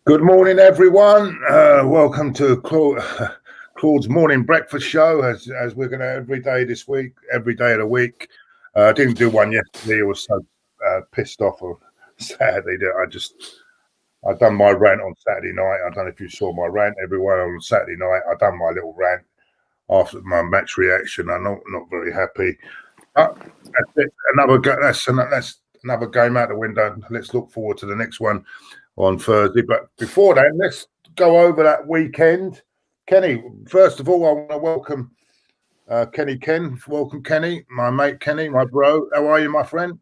Good morning, everyone. Welcome to Claude's morning breakfast show. As we're going to every day this week, every day of the week. I didn't do one yesterday. I was so pissed off on Saturday that I done my rant on Saturday night. I don't know if you saw my rant, everyone. On Saturday night, I done my little rant after my match reaction. I'm not very happy. That's it. That's another game out the window. Let's look forward to the next one on Thursday. But before that, let's go over that weekend. Kenny, first of all, I want to welcome Kenny Ken. Welcome, Kenny, my mate Kenny, my bro. How are you, my friend?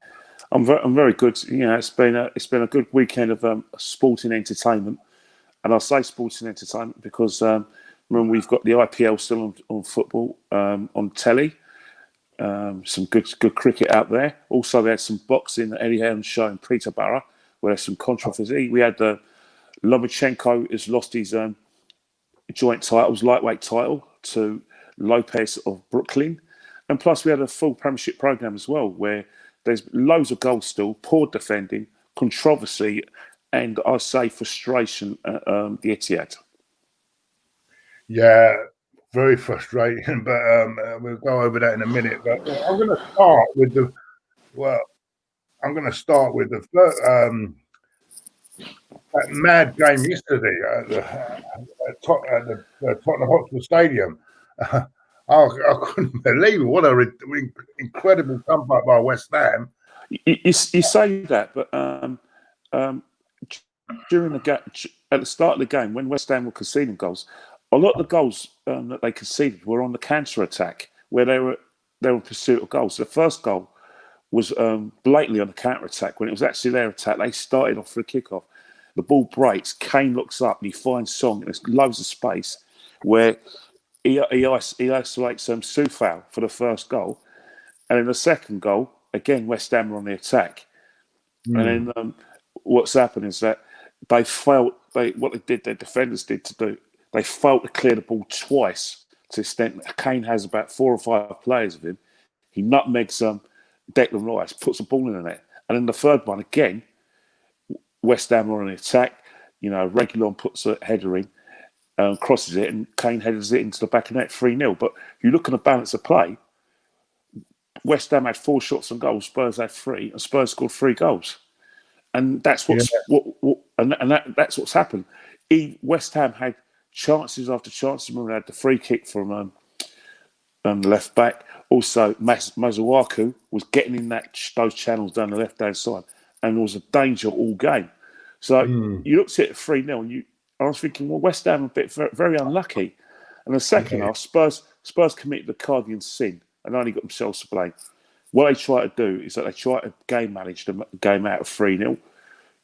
I'm very good. You know, it's been a good weekend of sporting entertainment, and I say sporting entertainment because remember we've got the IPL still on football on telly. Some good cricket out there. Also, we had some boxing at Eddie Hearn's show in Peterborough, where there's some controversy. We had Lomachenko has lost his joint titles, lightweight title, to Lopez of Brooklyn. And plus, we had a full Premiership programme as well, where there's loads of goals still, poor defending, controversy, and I say frustration at the Etihad. Yeah, very frustrating, but we'll go over that in a minute. But I'm going to start with the that mad game yesterday at Tottenham Hotspur Stadium. I couldn't believe it. What an incredible comeback by West Ham. You say that, but during the at the start of the game, when West Ham were conceding goals, a lot of the goals that they conceded were on the counter attack, where they were in pursuit of goals. The first goal was blatantly on the counter attack. When it was actually their attack, they started off for a kickoff. The ball breaks. Kane looks up and he finds Song, and there's loads of space where he isolates Soufal for the first goal, and in the second goal, again West Ham are on the attack. And then what's happened is that they failed. Their defenders did to do. They failed to clear the ball twice. To the extent that Kane has about 4 or 5 players of him. He nutmegs Declan Rice, puts the ball in the net, and then the third one again. West Ham are on the attack. You know, Reguilon puts a header in, crosses it, and Kane headers it into the back of the net, 3-0. But you look at the balance of play. West Ham had 4 shots on goal. Spurs had 3, and Spurs scored 3 goals. And that's that's what's happened. West Ham had chances after chances. Remember, they had the free kick from the left back. Also, Masuaku was getting in those channels down the left hand side, and there was a danger all game. So you looked at it 3-0, and I was thinking, well, West Ham a bit very unlucky. And the second half, Spurs committed the cardinal sin and only got themselves to blame. What they try to do is that they try to game manage the game out of 3-0.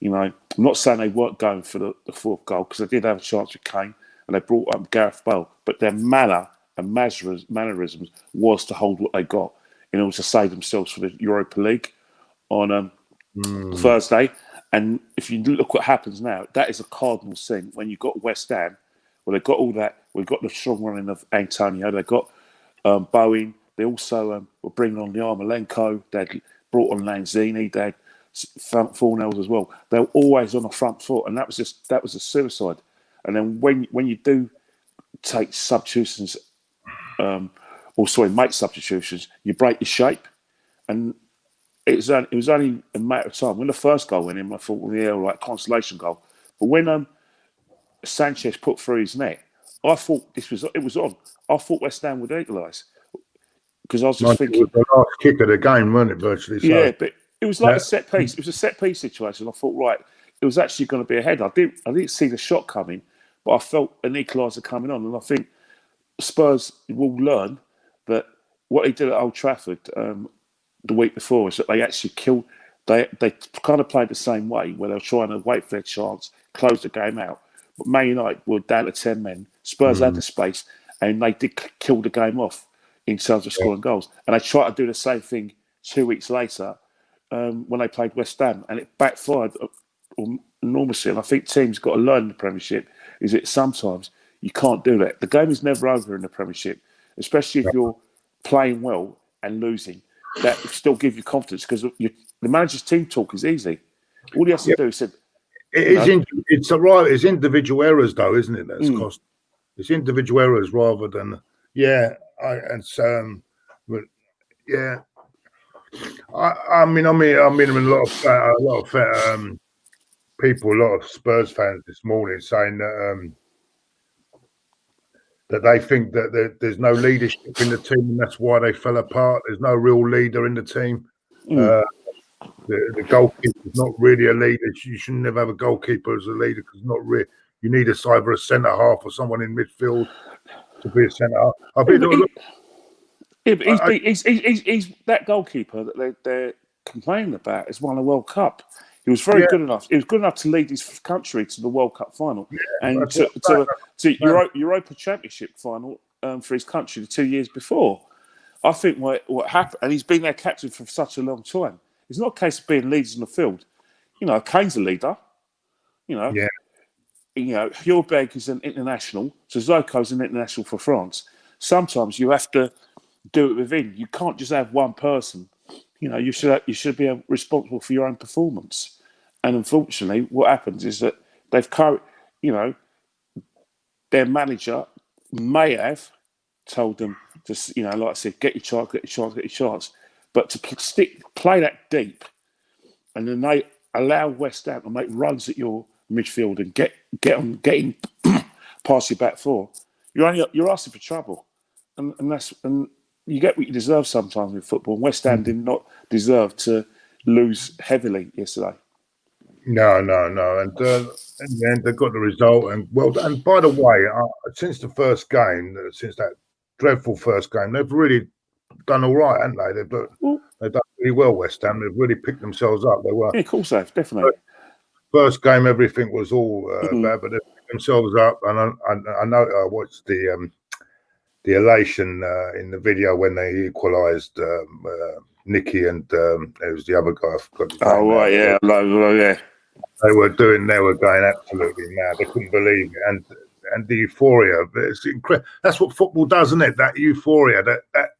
You know, I'm not saying they weren't going for the 4th goal, because they did have a chance with Kane and they brought up Gareth Bale, but their manner and mannerisms was to hold what they got in order to save themselves for the Europa League on Thursday. And if you look what happens now, that is a cardinal sin. When you've got West Ham, well, they've got all that. We've got the strong running of Antonio. They've got Bowen. They also were bringing on the Yarmolenko. They brought on Lanzini. They had Fornells as well. They were always on the front foot, and that was a suicide. And then when you do take substitutions, make substitutions, you break your shape. And it was only a matter of time. When the first goal went in, I thought, well, yeah, right, consolation goal. But when Sanchez put through his net, I thought it was on. I thought West Ham would egalise, because I was just thinking, it was the last kick of the game, wasn't it? Virtually. So. Yeah, but it was like a set piece. It was a set piece situation. I thought, right, it was actually going to be a header. I didn't see the shot coming, but I felt an equaliser coming on, and I think Spurs will learn that what they did at Old Trafford the week before is that they actually killed. They kind of played the same way, where they were trying to wait for their chance, close the game out. But Man United were down to 10 men. Spurs had the space, and they did kill the game off in terms of scoring goals. And they tried to do the same thing 2 weeks later when they played West Ham, and it backfired enormously. And I think teams got to learn in the Premiership is that sometimes you can't do that. The game is never over in the Premiership, especially if you're playing well and losing. That still gives you confidence, because the manager's team talk is easy. All he has to do is say, It's individual errors, though, isn't it? That's cost. It's individual errors rather than but yeah. I'm in a lot of people, a lot of Spurs fans this morning saying that they think that there's no leadership in the team, and that's why they fell apart. There's no real leader in the team. The goalkeeper is not really a leader. You should never have a goalkeeper as a leader because not really. You need either a centre half or someone in midfield to be a centre half. He's that goalkeeper that they're complaining about has won a World Cup. He was very good enough. He was good enough to lead his country to the World Cup final and to Europa Championship final for his country the 2 years before. I think what happened, and he's been their captain for such a long time. It's not a case of being leaders in the field. Kane's a leader. Hjorberg is an international. Sissoko's an international for France. Sometimes you have to do it within. You can't just have one person. You should be responsible for your own performance. And unfortunately, what happens is that their manager may have told them to, like I said, get your chance. But to play that deep, and then they allow West Ham to make runs at your midfield and get in past your back four, you're asking for trouble, and you get what you deserve sometimes in football. And West Ham did not deserve to lose heavily yesterday. No, and then they got the result. And by the way, since the first game, since that dreadful first game, they've really done all right, haven't they? They've done really well. West Ham, they've really picked themselves up. They were, of course, they've definitely. First game, everything was all bad, but they picked themselves up. And I know I watched the elation in the video when they equalised. Nicky and it was the other guy. I forgot his name. Oh right, yeah. They were going absolutely mad. They couldn't believe it, and the euphoria. It's incredible. That's what football does, isn't it? That euphoria, that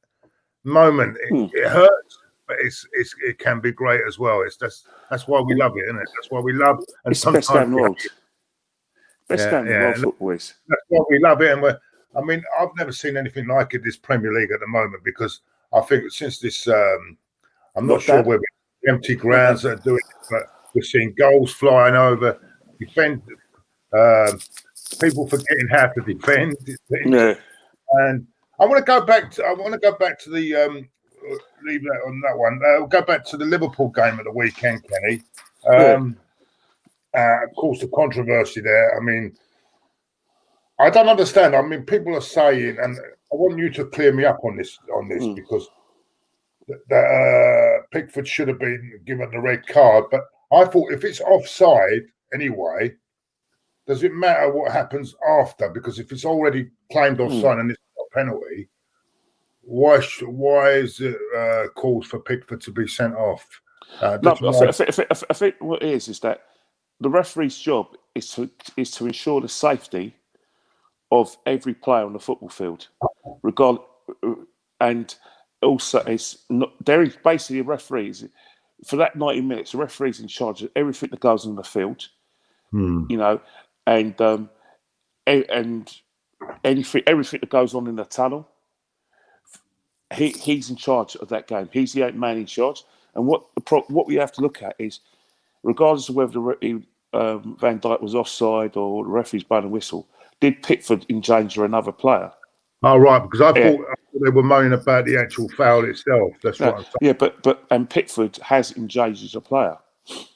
moment. It hurts, but it can be great as well. That's why we love it, isn't it? That's why we love. And it's the best game in the world. Best game in the world, football is. That's why we love it, and I've never seen anything like it. This Premier League at the moment, because I think since this, I'm not sure whether it's empty grounds that are doing it, but we're seeing goals flying over, defend, people forgetting how to defend. And I want to go back to the leave that on that one. We'll go back to the Liverpool game at the weekend, Kenny. Of course, the controversy there. I don't understand. People are saying, and I want you to clear me up on this because Pickford should have been given the red card, but I thought if it's offside anyway, does it matter what happens after? Because if it's already claimed offside and it's not a penalty, why is it called for Pickford to be sent off? I think what it is that the referee's job is to ensure the safety of every player on the football field, and also there is basically a referee. For that 90 minutes, the referee's in charge of everything that goes on the field, and everything that goes on in the tunnel. He's in charge of that game. He's the 8th man in charge. And what we have to look at is, regardless of whether Van Dijk was offside or the referee's blown a whistle, did Pickford endanger another player? Oh, right, because I thought they were moaning about the actual foul itself. That's what I'm saying. Yeah, but Pickford has endangered a player.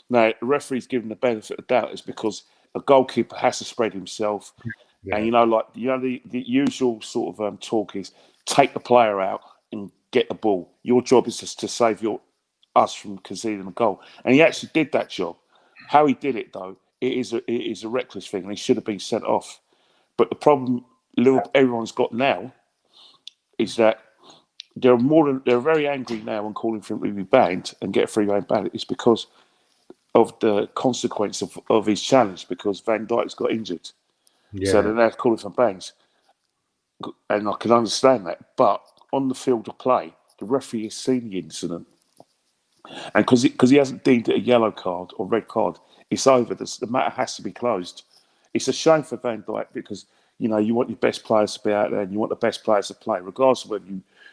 Now, the referee's given the benefit of the doubt is because a goalkeeper has to spread himself. Yeah. And, the usual sort of talk is take the player out and get the ball. Your job is just to save us from conceding a goal. And he actually did that job. How he did it, though, it is a reckless thing, and he should have been sent off. But the problem everyone's got now is that they're very angry now and calling for him to be banned and get a free rein ballot. It's because of the consequence of his challenge, because Van Dijk's got injured. Yeah. So they're now calling for bans. And I can understand that. But on the field of play, the referee has seen the incident. And because he hasn't deemed it a yellow card or red card, it's over. The matter has to be closed. It's a shame for Van Dijk because you want your best players to be out there and you want the best players to play, regardless of whether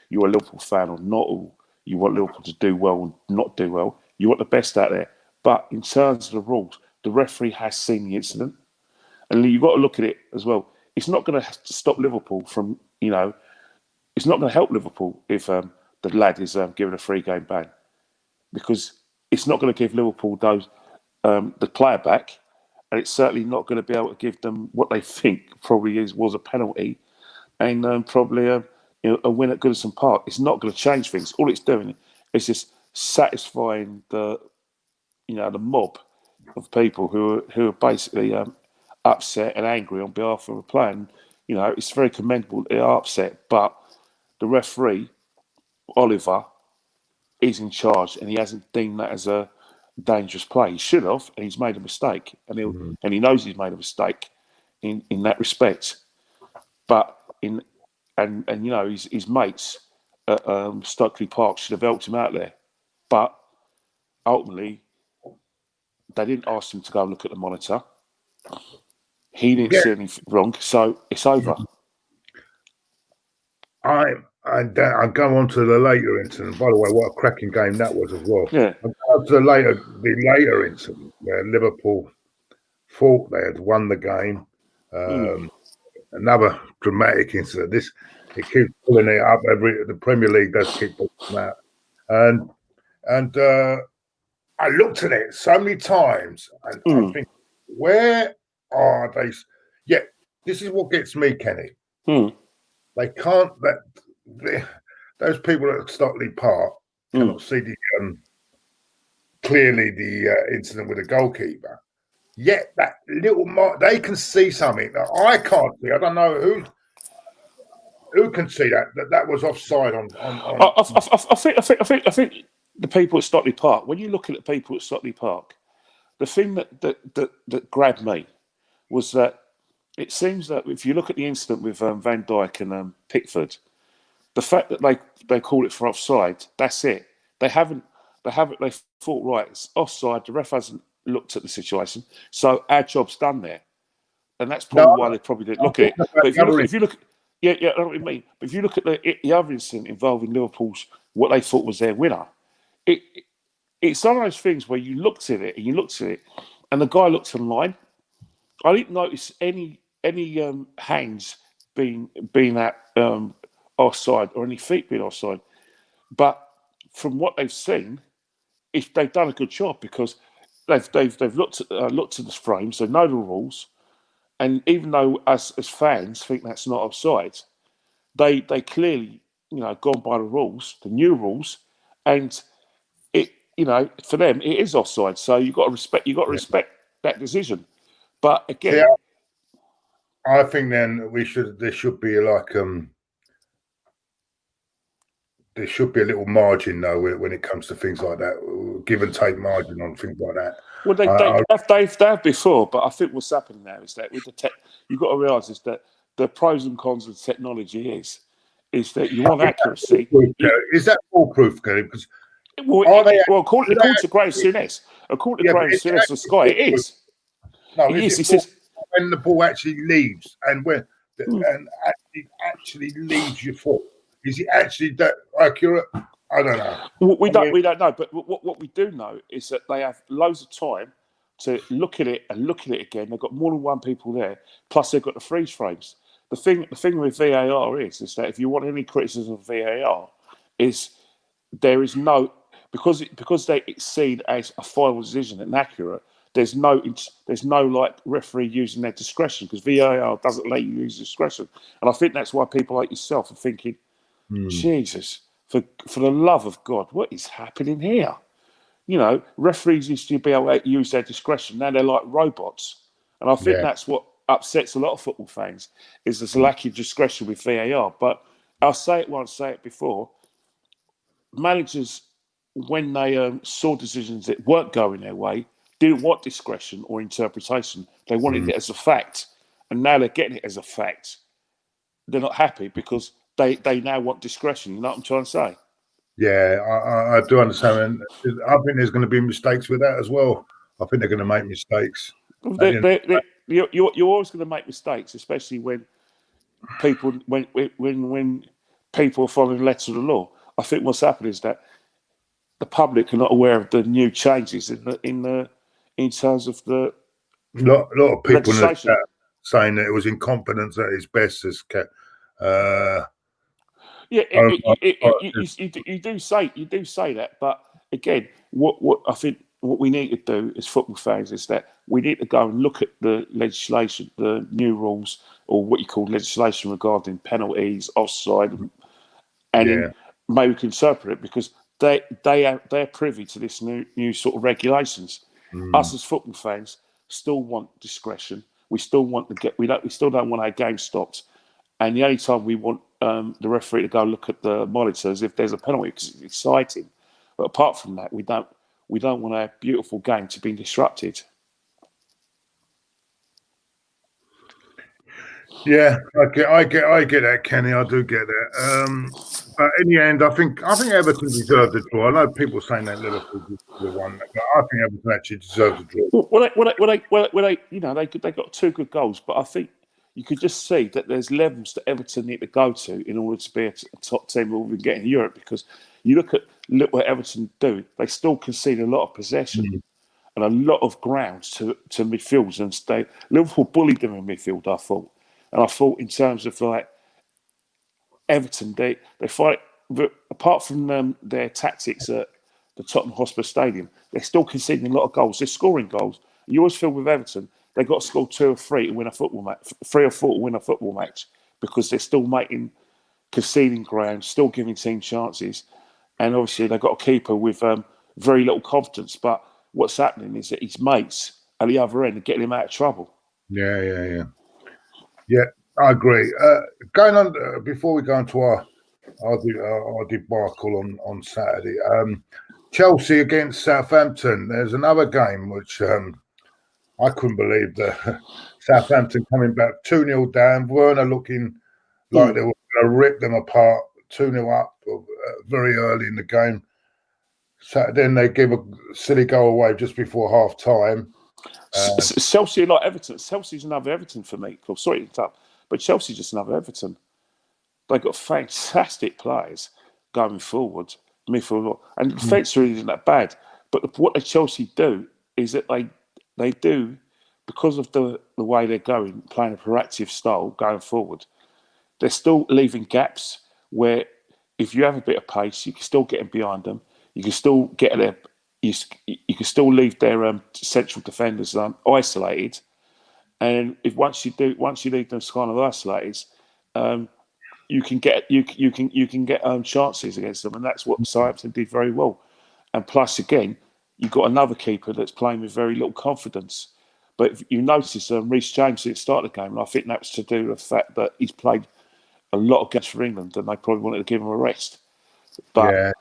you're a Liverpool fan or not. Or you want Liverpool to do well or not do well. You want the best out there. But in terms of the rules, the referee has seen the incident, and you've got to look at it as well. It's not going to stop Liverpool from It's not going to help Liverpool if the lad is given a 3-game ban, because it's not going to give Liverpool the player back, and it's certainly not going to be able to give them what they think probably was a penalty, and probably a win at Goodison Park. It's not going to change things. All it's doing is just satisfying the mob of people who are basically upset and angry on behalf of a player. And, it's very commendable that they are upset, but the referee, Oliver, is in charge, and he hasn't deemed that as a dangerous play. He should have, and he's made a mistake, and he knows he's made a mistake in that respect. But his mates at Stockley Park should have helped him out there. But ultimately, they didn't ask him to go and look at the monitor. He didn't see anything wrong, so it's over. I go on to the later incident. By the way, what a cracking game that was as well. Yeah. I go to the later incident where Liverpool thought they had won the game. Another dramatic incident. It keeps pulling it up. The Premier League does keep pulling it out. And I looked at it so many times, and I think, where are they? Yeah, this is what gets me, Kenny. They can't. Those people at Stockley Park cannot see clearly the incident with the goalkeeper. Yet that little mark, they can see something that I can't see. I don't know who can see that was offside on. I think the people at Stockley Park. When you look at the people at Stockley Park, the thing that grabbed me was that it seems that if you look at the incident with Van Dijk and Pickford, the fact that they call it for offside, that's it. They thought, right, it's offside. The ref hasn't looked at the situation, so our job's done there, and that's probably why they probably didn't look at it. But if you look, I know what you mean. But if you look at the other incident involving Liverpool's, what they thought was their winner, it's one of those things where you looked at it, and the guy looked online. I didn't notice any hands being at offside or any feet being offside, but from what they've seen, they've done a good job because they've looked at the frames, they know the rules, and even though us as fans think that's not offside, they clearly gone by the rules, the new rules, and it for them it is offside. So you've got to respect that decision. But again, I think then there should be like there should be a little margin though when it comes to things like that, give and take margin on things like that. Well, they have before, but I think what's happening now is that with the you've got to realise is that the pros and cons of technology is that you want accuracy. Is that foolproof, Kelly? Because according to Graham Souness, the Sky, it is. No, it is. He says when the ball actually leaves and actually leaves your foot. Is it actually that accurate? I don't know. We don't know. But what we do know is that they have loads of time to look at it again. They've got more than one people there. Plus, they've got the freeze frames. The thing with VAR is that if you want any criticism of VAR, is there is no because they exceed as a final decision and accurate. There's no like referee using their discretion because VAR doesn't let you use discretion, and I think that's why people like yourself are thinking, Jesus, for the love of God, what is happening here? Referees used to be able to use their discretion. Now they're like robots, and I think that's what upsets a lot of football fans is this lack of discretion with VAR. But I'll say it once, say it before. Managers, when they saw decisions that weren't going their way, didn't want discretion or interpretation. They wanted it as a fact. And now they're getting it as a fact. They're not happy because they now want discretion. You know what I'm trying to say? Yeah, I do understand. And I think there's going to be mistakes with that as well. I think they're going to make mistakes. You're always going to make mistakes, especially when people when people are following the letter of the law. I think what's happened is that the public are not aware of the new changes in terms of the Lot of people in the legislation. chat saying that it was incompetence at its best. Yeah, Oh, you do say that, but again, what I think what we need to do as football fans is that we need to go and look at the legislation, the new rules, or what you call legislation regarding penalties, offside, and then yeah, maybe we can interpret it because they're privy to this new sort of regulations. Us as football fans still want discretion. We still want to get we still don't want our game stopped. And the only time we want the referee to go look at the monitors if there's a penalty because it's exciting. But apart from that, we don't want our beautiful game to be disrupted. yeah. I get that, Kenny. I do get that. But in the end, I think Everton deserved the draw. I know people saying that Liverpool won, but I think Everton actually deserved the draw. They got two good goals, but I think you could just see that there's levels that Everton need to go to in order to be a top team we'll be getting in Europe. Because you look what Everton do, they still concede a lot of possession and a lot of grounds to midfields, and Liverpool bullied them in midfield. I thought, and I thought in terms of like Everton, they fight. But apart from their tactics at the Tottenham Hotspur Stadium, they're still conceding a lot of goals. They're scoring goals. You always feel with Everton, they've got to score 2 or 3 to win a football match, 3 or 4 to win a football match, because they're still conceding ground, still giving team chances, and obviously they've got a keeper with very little confidence. But what's happening is that his mates at the other end are getting him out of trouble. Yeah. I agree. Going on before we go into our debacle on Saturday. Chelsea against Southampton. There's another game which I couldn't believe that Southampton coming back 2-0 down. Werner looking like they were going to rip them apart. 2-0 up very early in the game. So then they give a silly goal away just before half time. Chelsea like Everton. Chelsea's another Everton for me. Sorry to interrupt, but Chelsea's just another Everton. They've got fantastic players going forward, midfield, and the defence really isn't that bad. But what the Chelsea do is that they do, because of the way they're going, playing a proactive style going forward, they're still leaving gaps where if you have a bit of pace, you can still get in behind them. You can still get there. You can still leave their central defenders isolated, and once you leave them kind of isolated, you can get chances against them, and that's what Southampton did very well. And plus, again, you've got another keeper that's playing with very little confidence. But if you notice Reece James at the start of the game, and I think that's to do with the fact that he's played a lot of games for England, and they probably wanted to give him a rest. But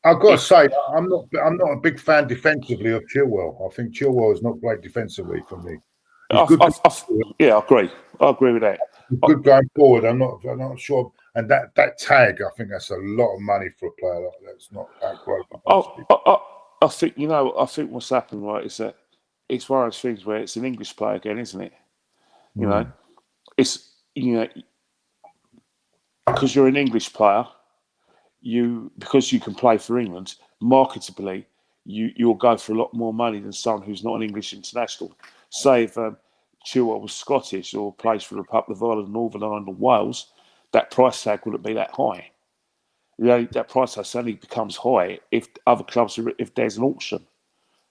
I've got to say, I'm not a big fan defensively of Chilwell. I think Chilwell is not great defensively for me. He's good. I agree. I agree with that. He's good going forward. I'm not sure. And that tag, I think that's a lot of money for a player like that. It's not that great. I think what's happened, right, is that it's one of those things where it's an English player again, isn't it? It's because you're an English player, because you can play for England, marketably, you'll go for a lot more money than someone who's not an English international. Say if Chilwell was Scottish or plays for the Republic of Ireland, Northern Ireland, or Wales, that price tag wouldn't be that high. That price tag suddenly becomes high if other clubs if there's an auction.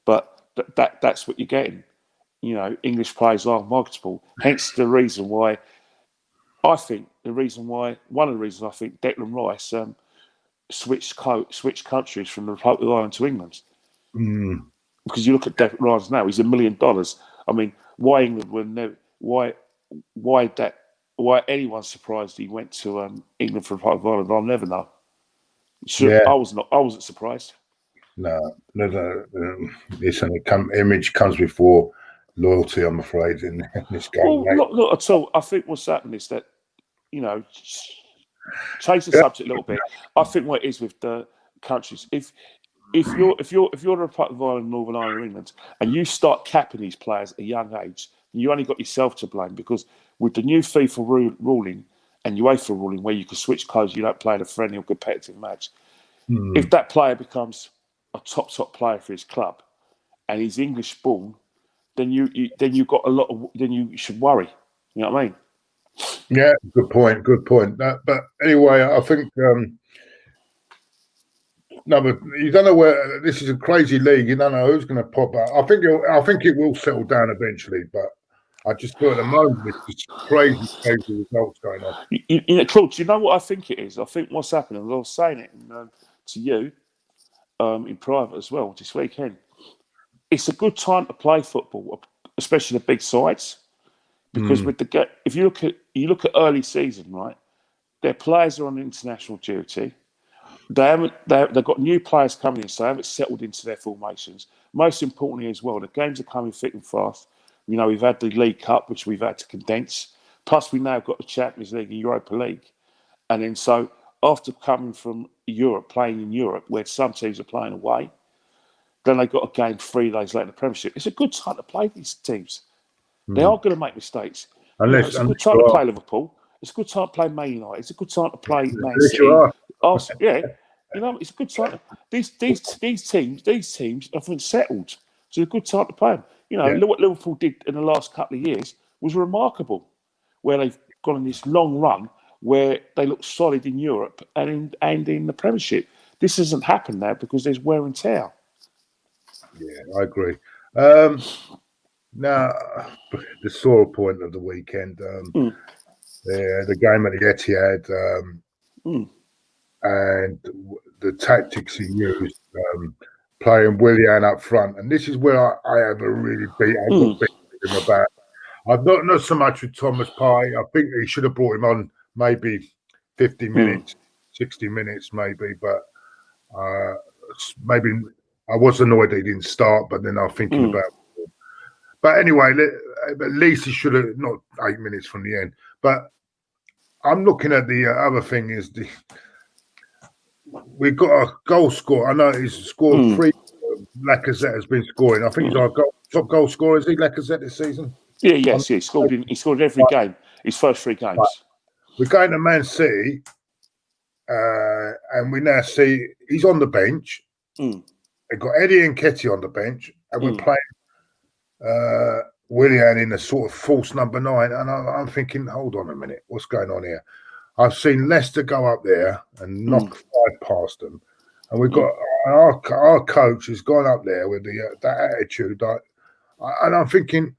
But that's what you're getting. English players are marketable. Hence the reason why one of the reasons I think Declan Rice switched countries from the Republic of Ireland to England. Because you look at Declan Rice now, he's $1 million. I mean, why England would never? Why anyone's surprised he went to England for the Republic of Ireland? I'll never know. I wasn't surprised. No. Listen, image comes before loyalty, I'm afraid, in this game. Well, not at all. I think what's happened is that, change the subject a little bit. I think what it is with the countries, if you're the Republic of Ireland, Northern Ireland, or England, and you start capping these players at a young age, you only got yourself to blame, because with the new FIFA ruling and UEFA ruling, where you can switch codes, you don't play in a friendly or competitive match. If that player becomes a top player for his club, and he's English born, then you got a lot of, then you should worry. You know what I mean? Yeah, good point. But anyway, I think no, but you don't know where this is a crazy league. You don't know who's going to pop up. I think it will settle down eventually, but I just thought at the moment it's just crazy results going on. Claude, do you know what I think it is? I think what's happening, and I was saying it to you in private as well this weekend. It's a good time to play football, especially the big sides, because with if you look at early season, right, their players are on international duty. They've got new players coming in, so they haven't settled into their formations. Most importantly as well, the games are coming thick and fast. You know, we've had the League Cup, which we've had to condense. Plus, we now got the Champions League and Europa League. And then so after coming from Europe, playing in Europe, where some teams are playing away, then they got a game 3 days later in the Premiership. It's a good time to play these teams. They are going to make mistakes. It's a good time to play Liverpool. It's a good time to play Man United. It's a good time to play Man City. Arsenal, yeah, you know, it's a good time. These teams haven't settled, so it's a good time to play them. You know, what Liverpool did in the last couple of years was remarkable, where they've gone on this long run where they look solid in Europe and in the Premiership. This hasn't happened now because there's wear and tear. Yeah, I agree. Now, the sore point of the weekend, the game at the Etihad, and the tactics he used, playing Willian up front, and this is where I have a really beat him about. I've not so much with Thomas Partey. I think he should have brought him on maybe 50 minutes, 60 minutes maybe, but maybe I was annoyed that he didn't start, but then I'm thinking about it. But anyway, at least he should have, not 8 minutes from the end. But I'm looking at the other thing is we've got a goal scorer. I know he's scored 3. Lacazette has been scoring. I think he's our top goal scorer. Is he Lacazette this season? Yeah, yes, he scored every game. His first 3 games. Right. We're going to Man City, and we now see he's on the bench. They've got Eddie Nketiah on the bench, and we're playing Willian in a sort of false number 9. And I'm thinking, hold on a minute, what's going on here? I've seen Leicester go up there and knock 5 past them, and we've got our coach has gone up there with that attitude. And I'm thinking,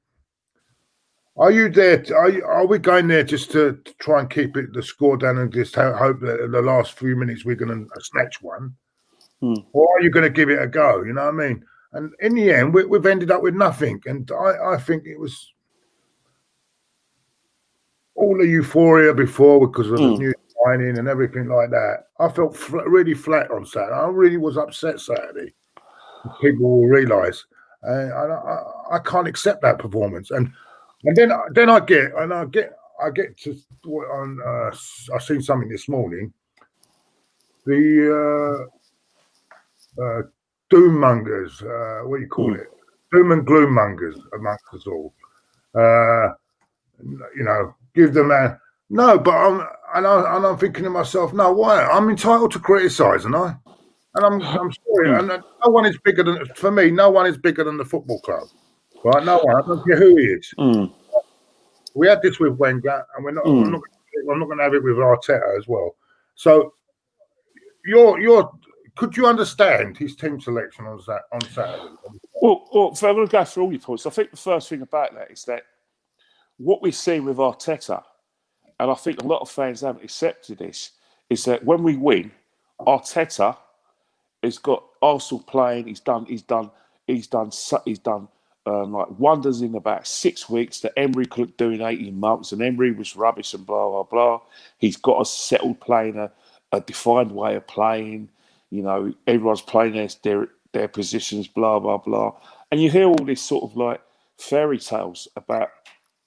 are you there? Are we going there just to try and keep the score down and just hope that in the last few minutes we're going to snatch one? Or are you going to give it a go? You know what I mean? And in the end, we've ended up with nothing. And I think it was all the euphoria before because of the new signing and everything like that. I felt really flat on Saturday. I really was upset Saturday. People will realise. I can't accept that performance. And then I get to on. I've seen something this morning. The doom mongers, what do you call it? Doom and gloom mongers amongst us all. You know, give them a no, but I'm thinking to myself, no, why? I'm entitled to criticise, and I'm sorry, and no one is bigger than for me. No one is bigger than the football club, right? No one. I don't care who he is. We had this with Wenger, and we're not. I'm not going to have it with Arteta as well. So, could you understand his team selection on Saturday? Well, if I'm going to go through all your points, I think the first thing about that is that what we see with Arteta, and I think a lot of fans haven't accepted this, is that when we win, Arteta has got Arsenal playing. He's done like wonders in about 6 weeks that Emery couldn't do in 18 months, and Emery was rubbish and blah blah blah. He's got us settled playing a defined way of playing. You know, everyone's playing their positions, blah blah blah, and you hear all this sort of like fairy tales about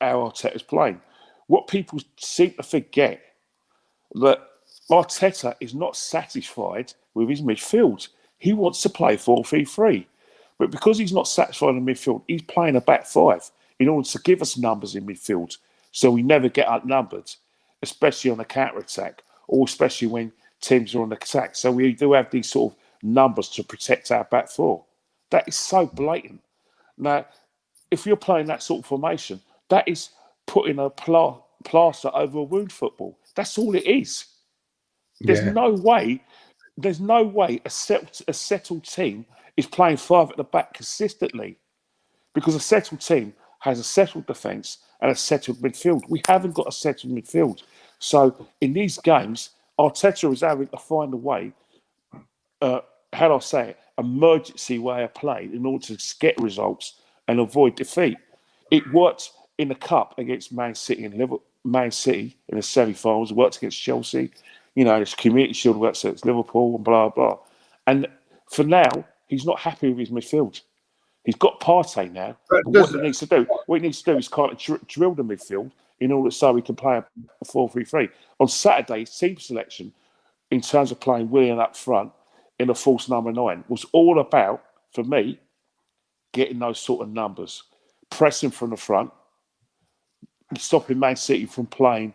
how Arteta's playing. What people seem to forget that Arteta is not satisfied with his midfield. He wants to play 4-3-3. But because he's not satisfied in midfield, he's playing a back five in order to give us numbers in midfield so we never get outnumbered, especially on the counter-attack or especially when teams are on the attack. So we do have these sort of numbers to protect our back four. That is so blatant. Now, if you're playing that sort of formation, that is putting a plaster over a wound football. That's all it is. There's no way a settled team is playing five at the back consistently, because a settled team has a settled defence and a settled midfield. We haven't got a settled midfield. So in these games, Arteta is having to find a way, how do I say it, emergency way of play in order to get results and avoid defeat. It worked in the cup against Man City and Liverpool. Man City in the semi-finals, worked against Chelsea. You know, this Community Shield works against Liverpool and blah, blah. And for now, he's not happy with his midfield. He's got Partey now. What he needs to do is kind of drill the midfield in order so he can play a 4-3-3. On Saturday, his team selection, in terms of playing Willian up front in a false number 9, was all about, for me, getting those sort of numbers. Pressing from the front, stopping Man City from playing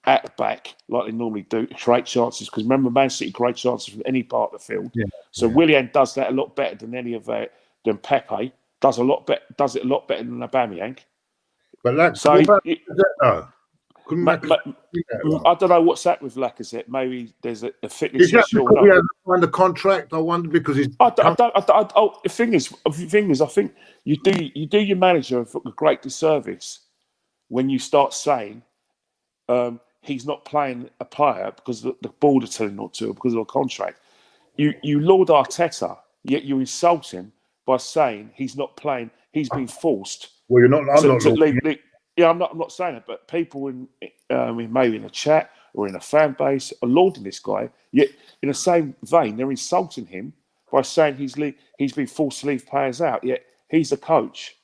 at the back like they normally do, create chances. Because remember, Man City create chances from any part of the field. Yeah. So Willian does that a lot better than any of than Pepe. Does it a lot better than Aubameyang. But that's so. I don't know what's that with Lacazette. Maybe there's a fitness issue. Because he hasn't signed the contract. I wonder because he's. The thing is, I think you do your manager a great disservice when you start saying he's not playing a player because the board are telling him not to, because of a contract. You laud Arteta, yet you insult him by saying he's not playing. He's been forced. Well, you're not. I'm not saying it, but people maybe in a chat or in a fan base are lauding this guy. Yet, in the same vein, they're insulting him by saying he's been forced to leave players out. Yet he's a coach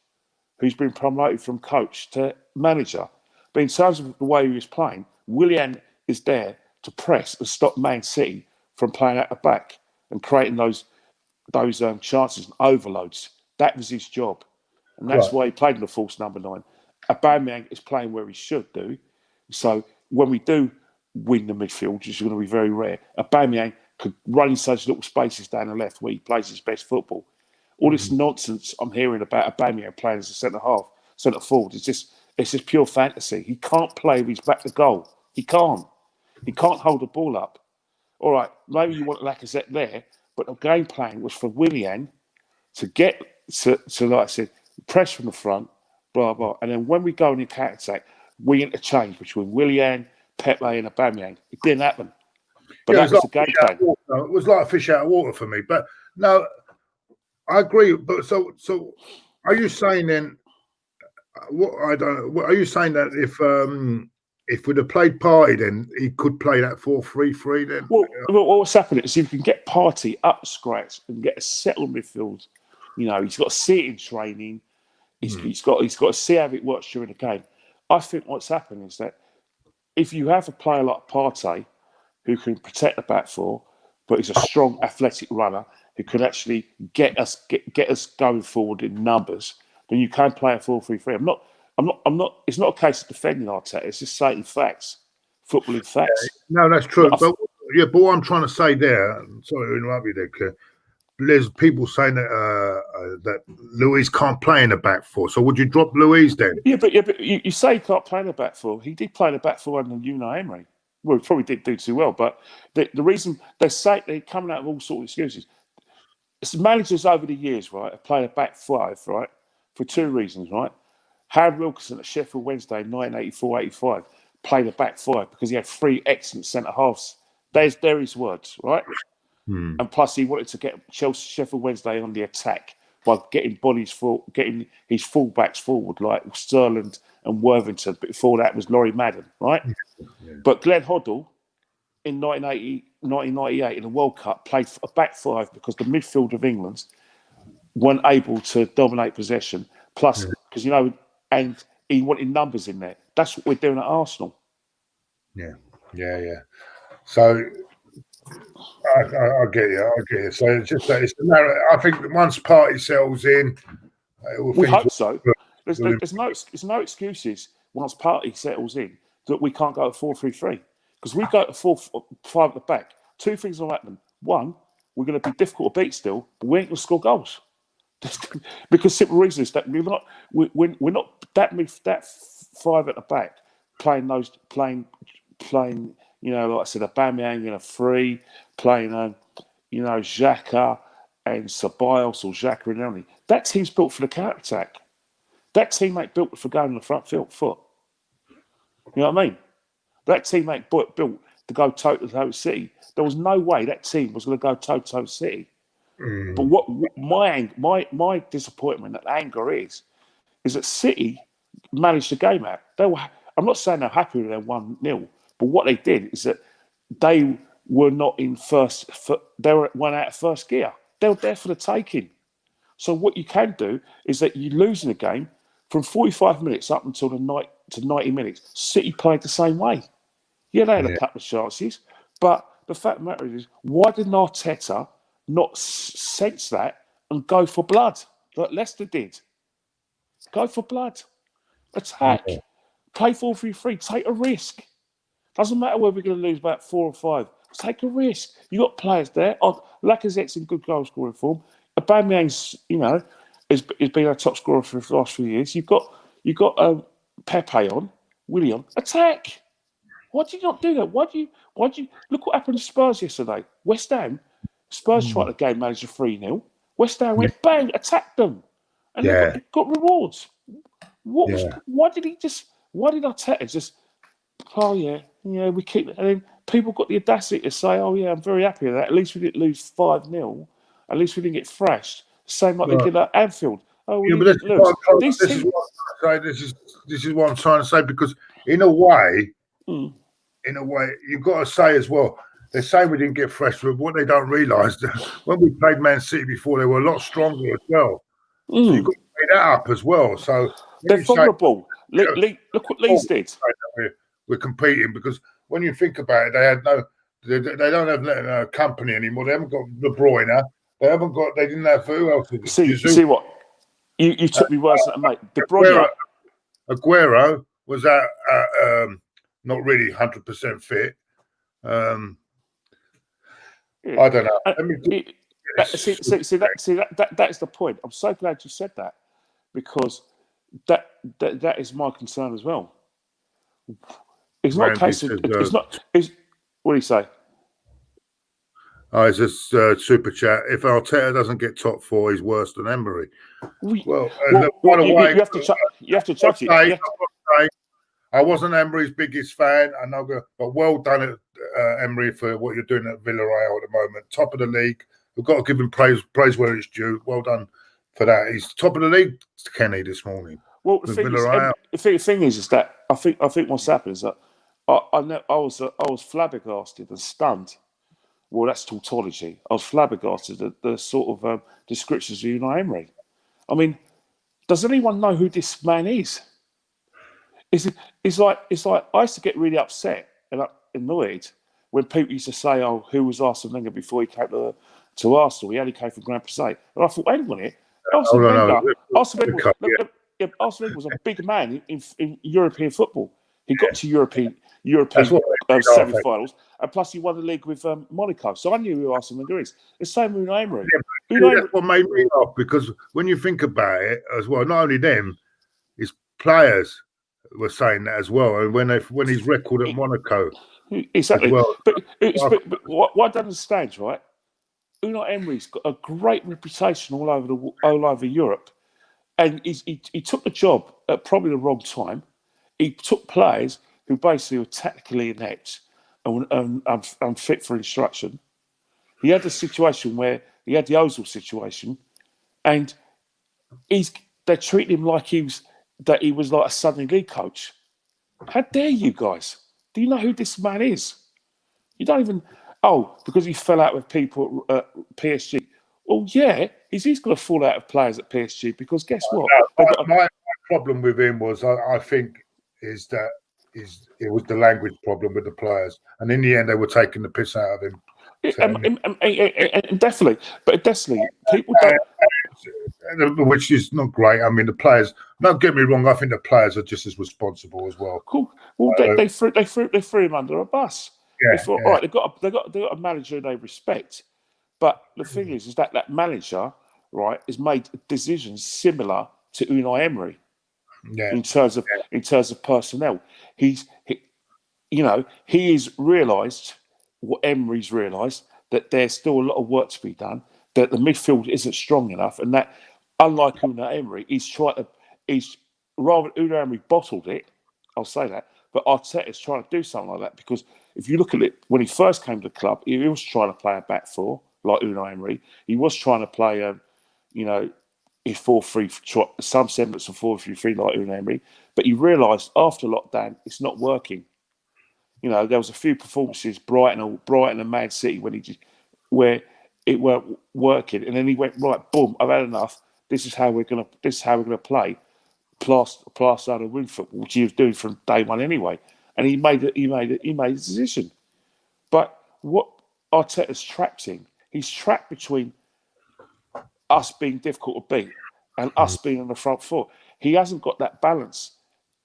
who's been promoted from coach to manager. But in terms of the way he was playing, Willian is there to press and stop Man City from playing at the back and creating those chances and overloads. That was his job, and that's why he played in the false number 9. Aubameyang is playing where he should do. So when we do win the midfield, which is going to be very rare, Aubameyang could run in such little spaces down the left where he plays his best football. All this nonsense I'm hearing about Aubameyang playing as a centre forward, it's just pure fantasy. He can't play with his back to goal. He can't hold the ball up. All right, maybe you want Lacazette there, but the game plan was for Willian to get to like I said, press from the front, blah, blah. And then when we go in the counter-attack, we interchange between Willian, Pepe and Aubameyang. It didn't happen. But that was the game plan. It was like a fish out of water for me. But no, I agree. But so are you saying then, are you saying that if we'd have played Partey, then he could play that 4-3-3 then? Well, what's happening is if you can get Partey up scratch and get a settled midfield, you know, he's got to see it in training. He's got to see how it works during the game. I think what's happening is that if you have a player like Partey who can protect the back four, but he's a strong athletic runner who can actually get us going forward in numbers, then you can play a 4-3-3. I'm not. It's not a case of defending Arteta. It's just stating facts, footballing facts. No, that's true. But what I'm trying to say there. Sorry to interrupt you there, Claire. There's people saying that Luis can't play in the back four. So would you drop Luis then? Yeah, but you say he can't play in the back four. He did play in the back four under Emery. Well, he probably did do too well. But the reason they're coming out of all sorts of excuses. It's managers over the years, right, have played a back five, right, for two reasons, right? Howard Wilkinson at Sheffield Wednesday in 1984-85 played a back five because he had 3 excellent centre halves. They're his words, right? And plus, he wanted to get Sheffield Wednesday on the attack by getting his full-backs forward, like Sterling and Worthington. But before that was Laurie Madden, right? Yeah. But Glenn Hoddle in 1998 in the World Cup played a back five because the midfield of England weren't able to dominate possession. Plus, because, and he wanted numbers in there. That's what we're doing at Arsenal. Yeah. So I get you. I get you. So it's just that it's the narrow. I think that once party settles in, we hope so. There's no excuses once party settles in that we can't go to 4-3-3 because we go to 4-5 at the back. Two things will happen. One, we're going to be difficult to beat still, but we ain't going to score goals because simple reason is that we're not that five at the back playing. You know, like I said, Aubameyang in a free, playing, Xhaka and Ceballos or Xhaka and Emery. That team's built for the counter-attack. That team ain't built for going on the front foot. You know what I mean? That team ain't built to go toe-to-toe City. There was no way that team was going to go toe-to-toe City. But what my disappointment and anger is that City managed the game out. I'm not saying they're happy with their 1-0, but what they did is that they were not in first. They went out of first gear. They were there for the taking. So what you can do is that you lose in the game from 45 minutes up until the 90 minutes. City played the same way. Yeah, they had a couple of chances, but the fact of the matter is, why didn't Arteta not sense that and go for blood like Leicester did? Go for blood, attack, play 4-3-3, take a risk. Doesn't matter whether we're going to lose about 4 or 5. Take a risk. You got players there. Lacazette's in good goal scoring form. Aubameyang's, has been our top scorer for the last few years. You've got Pepe on, Willian. Attack. Why do you not do that? Why do you look what happened to Spurs yesterday? West Ham, Spurs tried the game manager 3-0. West Ham went bang, attacked them, and they got rewards. Why did Arteta just? Oh we keep, and then people got the audacity to say, "Oh yeah, I'm very happy with that. At least we didn't lose 5-0. At least we didn't get thrashed." Same like they did at Anfield. Oh, we didn't lose. This is what I'm trying to say because in a way, you've got to say as well. They're saying we didn't get fresh, but what they don't realise when we played Man City before, they were a lot stronger as well. So you've got to weigh that up as well. So they're vulnerable. Look what Leeds did. We're competing because when you think about it, they don't have company anymore. They haven't got De Bruyne. They didn't have who else? See what you took me words, mate. De Bruyne. Aguero was not really 100% fit. I don't know. That's the point. I'm so glad you said that because that is my concern as well. It's not a case of. It's not. What do you say? Oh, it's just super chat. If Arteta doesn't get top 4, he's worse than Emery. You have to judge it. I wasn't Emery's biggest fan, but well done, Emery, for what you're doing at Villarreal at the moment. Top of the league. We've got to give him praise where it's due. Well done for that. He's top of the league, Kenny, this morning. Well, the thing is that I think what's happened is that I was flabbergasted and stunned. Well, that's tautology. I was flabbergasted at the sort of descriptions of Unai Emery. I mean, does anyone know who this man is? It's like I used to get really upset and annoyed when people used to say, "Oh, who was Arsene Wenger before he came to Arsenal? He only came from Grand Passat." And I thought, "Hang on it, Arsene Wenger was a big man in European football. He got to European semi-finals, and plus he won the league with Monaco. So I knew who Arsene Wenger is. The same with Unai Emery. That's what made me laugh because when you think about it as well, not only them, his players were saying that as well. And when his record at Monaco, exactly. Well, but what I don't understand, right? Unai Emery's got a great reputation all over Europe, and he took the job at probably the wrong time. He took players who basically were tactically inept and unfit for instruction. He had a situation where he had the Ozil situation, and they treat him like he was like a Southern League coach. How dare you guys? Do you know who this man is? You don't even. Oh, because he fell out with people at PSG. Well, yeah, he's going to fall out of players at PSG because guess what? My problem with him was, I think, is that it was the language problem with the players, and in the end, they were taking the piss out of him. And definitely, people don't. Which is not great. I mean, the players. Don't get me wrong. I think the players are just as responsible as well. Cool. Well, they threw him under a bus. Yeah, they thought, all right, they got a manager they respect, but the thing is that manager, right, has made decisions similar to Unai Emery. Yeah. In terms of personnel, he's realised what Emery's realised, that there's still a lot of work to be done, that the midfield isn't strong enough, and that unlike Unai Emery, Unai Emery bottled it, I'll say that, but Arteta's trying to do something like that, because if you look at it, when he first came to the club, he was trying to play a back four like Unai Emery. He was trying to play a 4-3, some semblance of 4-3 like Unai Emery, but he realised after lockdown it's not working. There was a few performances, Brighton and Man City, where it weren't working, and then he went, right, boom, I've had enough. This is how we're gonna play, plaster out of win football, which he was doing from day one anyway. And he made a decision. But what Arteta's trapped in, he's trapped between us being difficult to beat and us being on the front foot. He hasn't got that balance.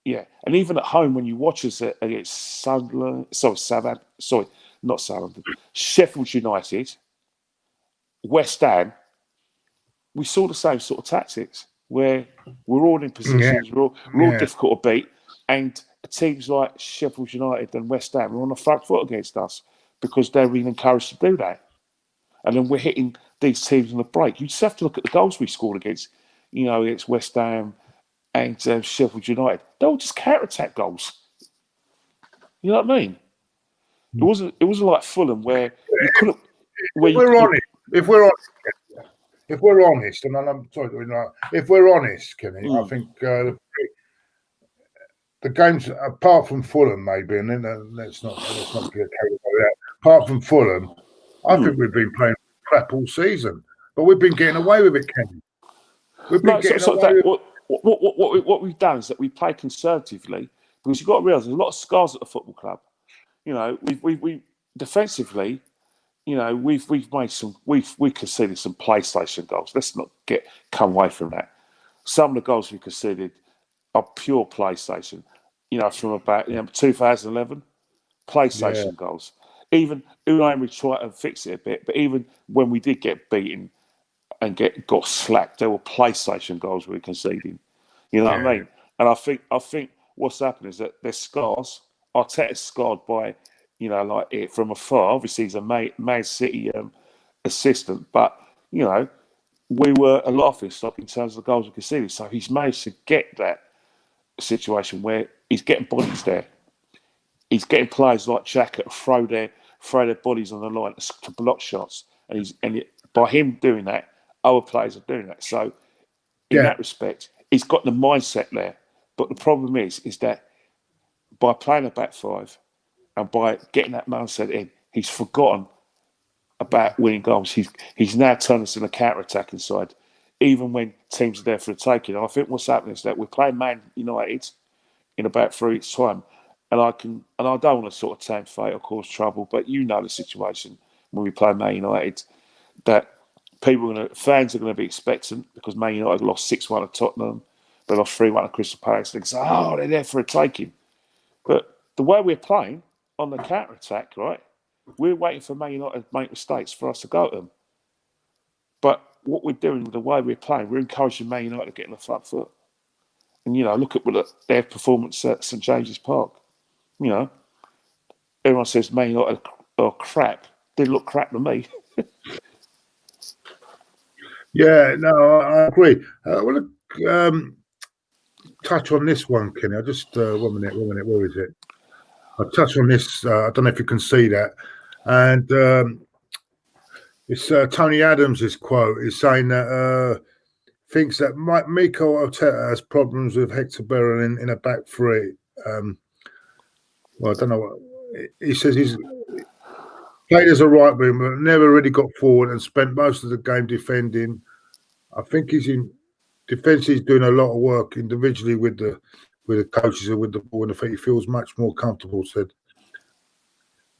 Yeah, and even at home when you watch us against Sheffield United, West Ham, we saw the same sort of tactics where we're all in positions, we're all difficult to beat, and teams like Sheffield United and West Ham are on the front foot against us because they're being encouraged to do that. And then we're hitting these teams on the break. You just have to look at the goals we scored against West Ham and Sheffield United. They were just counter-attack goals. You know what I mean? It wasn't like Fulham where you couldn't. If we're honest, and I'm sorry, if we're honest, Kenny, I think the games apart from Fulham, maybe, and then let's not get carried away that. Apart from Fulham, I think we've been playing crap all season, but we've been getting away with it, Kenny. We've been getting away with it. What we've done is that we play conservatively, because you've got to realise there's a lot of scars at the football club. We defensively, we've conceded some PlayStation goals. Let's not come away from that. Some of the goals we conceded are pure PlayStation. From about 2011, PlayStation goals. Even Unai Emery tried to fix it a bit, but even when we did get beaten and got slapped, there were PlayStation goals we were conceding. You know what I mean? And I think what's happened is that there's scars. Arteta's scarred by, like it from afar. Obviously, he's a Man City assistant, but we were a laughing stock in terms of the goals we conceded. So he's managed to get that situation where he's getting bodies there. He's getting players like Xhaka to throw their bodies on the line to block shots, and by him doing that, other players are doing that. So in that respect, he's got the mindset there. But the problem is that by playing a back five and by getting that mindset in, he's forgotten about winning goals. He's now turned us in the counter-attacking side, even when teams are there for the taking. And I think what's happening is that we're playing Man United in about 3 weeks' time. And I don't want to sort of tempt fate or cause trouble, but the situation when we play Man United, that fans are going to be expectant because Man United lost 6-1 at Tottenham, they lost 3-1 at Crystal Palace. They say, they're there for a taking. But the way we're playing on the counter attack, right? We're waiting for Man United to make mistakes for us to go at them. But what we're doing with the way we're playing, we're encouraging Man United to get in the front foot. And look at their performance at St James's Park. Everyone says Man United are crap. They look crap to me. Yeah, no, I agree. I want to touch on this one, Kenny. I just 1 minute. Where is it? I'll touch on this. I don't know if you can see that. And it's Tony Adams' quote. He's saying that thinks that Mikel Arteta has problems with Hector Bellerin in a back three. Well, I don't know what he says. He's played as a right wing, but never really got forward and spent most of the game defending. I think he's in defence. He's doing a lot of work individually with the with the coaches and with the ball in the feet. He feels much more comfortable. Said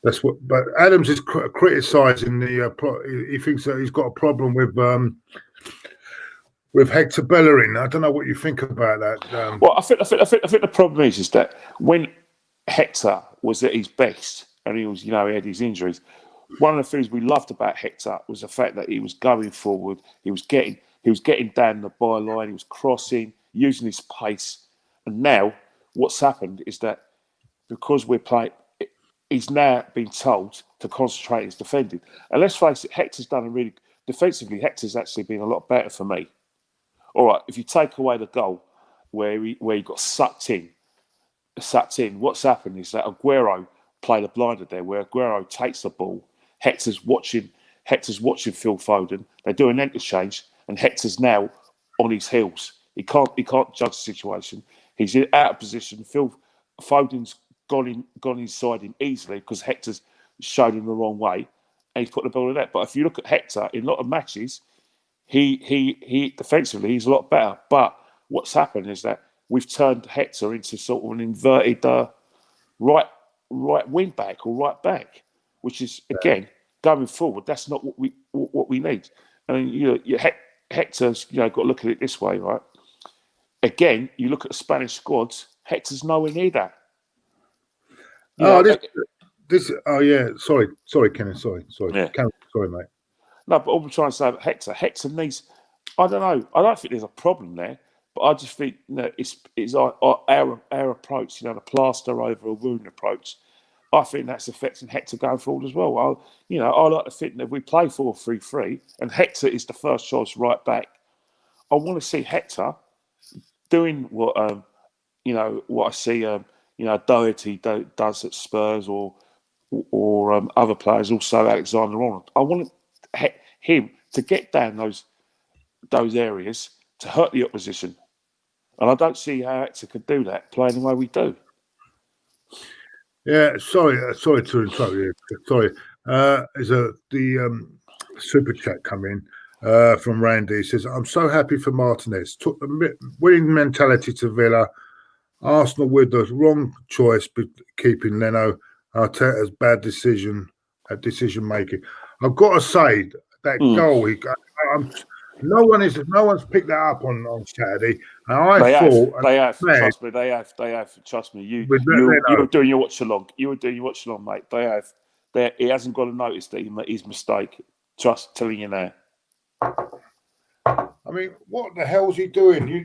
that's what. But Adams is criticising the. He thinks that he's got a problem with Hector Bellerin. I don't know what you think about that. Well, I think the problem is that when Hector was at his best and he was, he had his injuries, one of the things we loved about Hector was the fact that he was going forward, he was getting down the byline, he was crossing, using his pace. And now what's happened is that because we're playing, he's now been told to concentrate his defending. And let's face it, Hector's done defensively, Hector's actually been a lot better for me. All right, if you take away the goal where he got sucked in, what's happened is that Aguero played a blinder there, where Aguero takes the ball, Hector's watching Phil Foden. They do an interchange, and Hector's now on his heels. He can't judge the situation. He's out of position. Phil Foden's gone inside him easily because Hector's showed him the wrong way, and he's put the ball in that. But if you look at Hector in a lot of matches, he defensively he's a lot better. But what's happened is that we've turned Hector into sort of an inverted right wing back or right back, which is again going forward. That's not what we need. I mean, Hector's got to look at it this way, right? Again, you look at the Spanish squads. Hector's nowhere near that. Sorry, Kenneth. Sorry, yeah. Sorry, mate. No, but all I'm trying to say about Hector needs. I don't know. I don't think there's a problem there. But I just think it's our approach, the plaster over a wound approach. I think that's affecting Hector going forward as well. I like to think that if we play 4-3-3 and Hector is the first choice right back, I want to see Hector doing what I see Doherty does at Spurs or other players, also Alexander-Arnold. I want him to get down those areas to hurt the opposition. And I don't see how Hector could do that playing the way we do. Yeah, sorry to interrupt you. Sorry. Is the super chat coming from Randy? He says, I'm so happy for Martinez. Took the winning mentality to Villa. Arsenal with the wrong choice keeping Leno. Arteta's bad decision making. I've got to say that goal no one's picked that up on Saturday. And they have. Trust me. You were doing your watch along. Mate. They have. He hasn't got to notice that his mistake. Telling you now. I mean, what the hell's he doing? You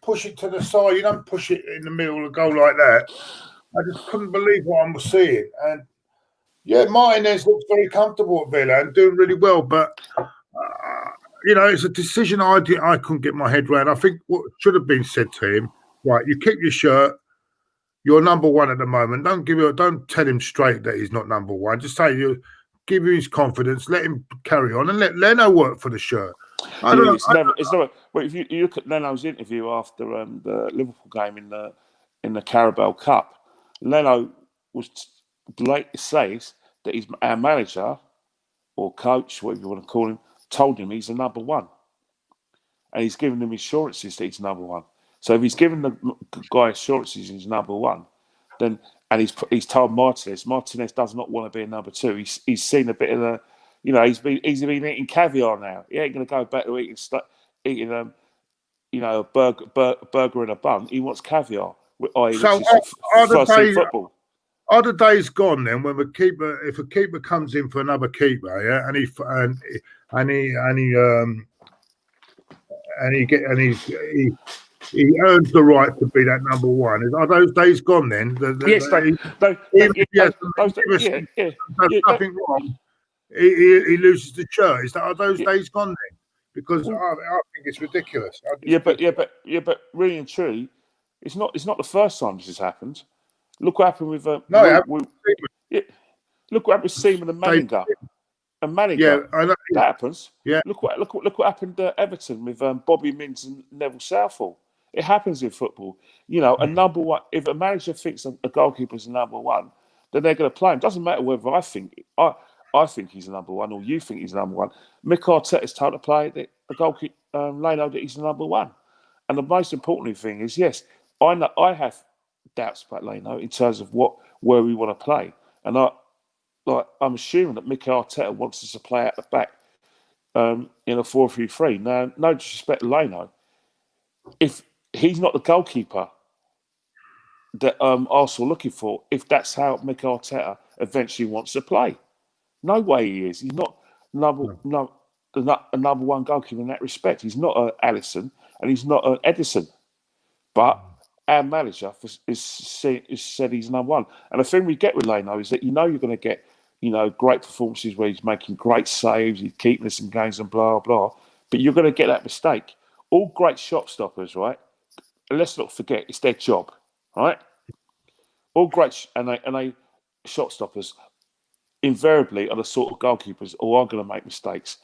push it to the side. You don't push it in the middle of the goal like that. I just couldn't believe what I was seeing. And Martinez looks very comfortable at Villa and doing really well, but. It's a decision I couldn't get my head around. I think what should have been said to him, right, you keep your shirt, you're number one at the moment. Don't tell him straight that he's not number one. Just say give him his confidence, let him carry on, and let Leno work for the shirt. It's never. Well, if you look at Leno's interview after the Liverpool game in the Carabao Cup, Leno was blatantly says that our manager or coach, whatever you want to call him, told him he's the number one. And he's given him assurances that he's number one. So if he's given the guy assurances he's number one, then he's told Martinez does not want to be a number two. He's seen a bit of the, he's been eating caviar now. He ain't going to go back to eating a burger and a bun. He wants caviar. So football. Are the days gone then when if a keeper comes in for another keeper, yeah, and he earns the right to be that number one? Are those days gone then? Yes, nothing wrong. He loses the shirt. Are those days gone then? Because I think it's ridiculous. But really and truly, it's not the first time this has happened. Look what happened with look what happened with Seaman and Manninger. Yeah, I know. That happens. Yeah. Look what happened at Everton with Bobby Mins and Neville Southall. It happens in football. A number one. If a manager thinks a goalkeeper's a number one, then they're going to play him. Doesn't matter whether I think he's a number one or you think he's a number one. Mick Arteta's told to play the goalkeeper Leno that he's the number one. And the most important thing is, yes, I have doubts about Leno in terms of where we want to play, and I'm assuming that Mikel Arteta wants us to play out the back in a 4-3-3. Now, no disrespect to Leno, if he's not the goalkeeper that Arsenal are looking for, if that's how Mikel Arteta eventually wants to play, no way he is. He's not a number one goalkeeper in that respect. He's not an Alisson and he's not an Edison. But our manager is said he's number one. And the thing we get with Leno is that you're going to get great performances where he's making great saves, he's keeping us in games and blah, blah. But you're going to get that mistake. All great shot stoppers, right? And let's not forget, it's their job, right? All great and they shot stoppers invariably are the sort of goalkeepers who are going to make mistakes.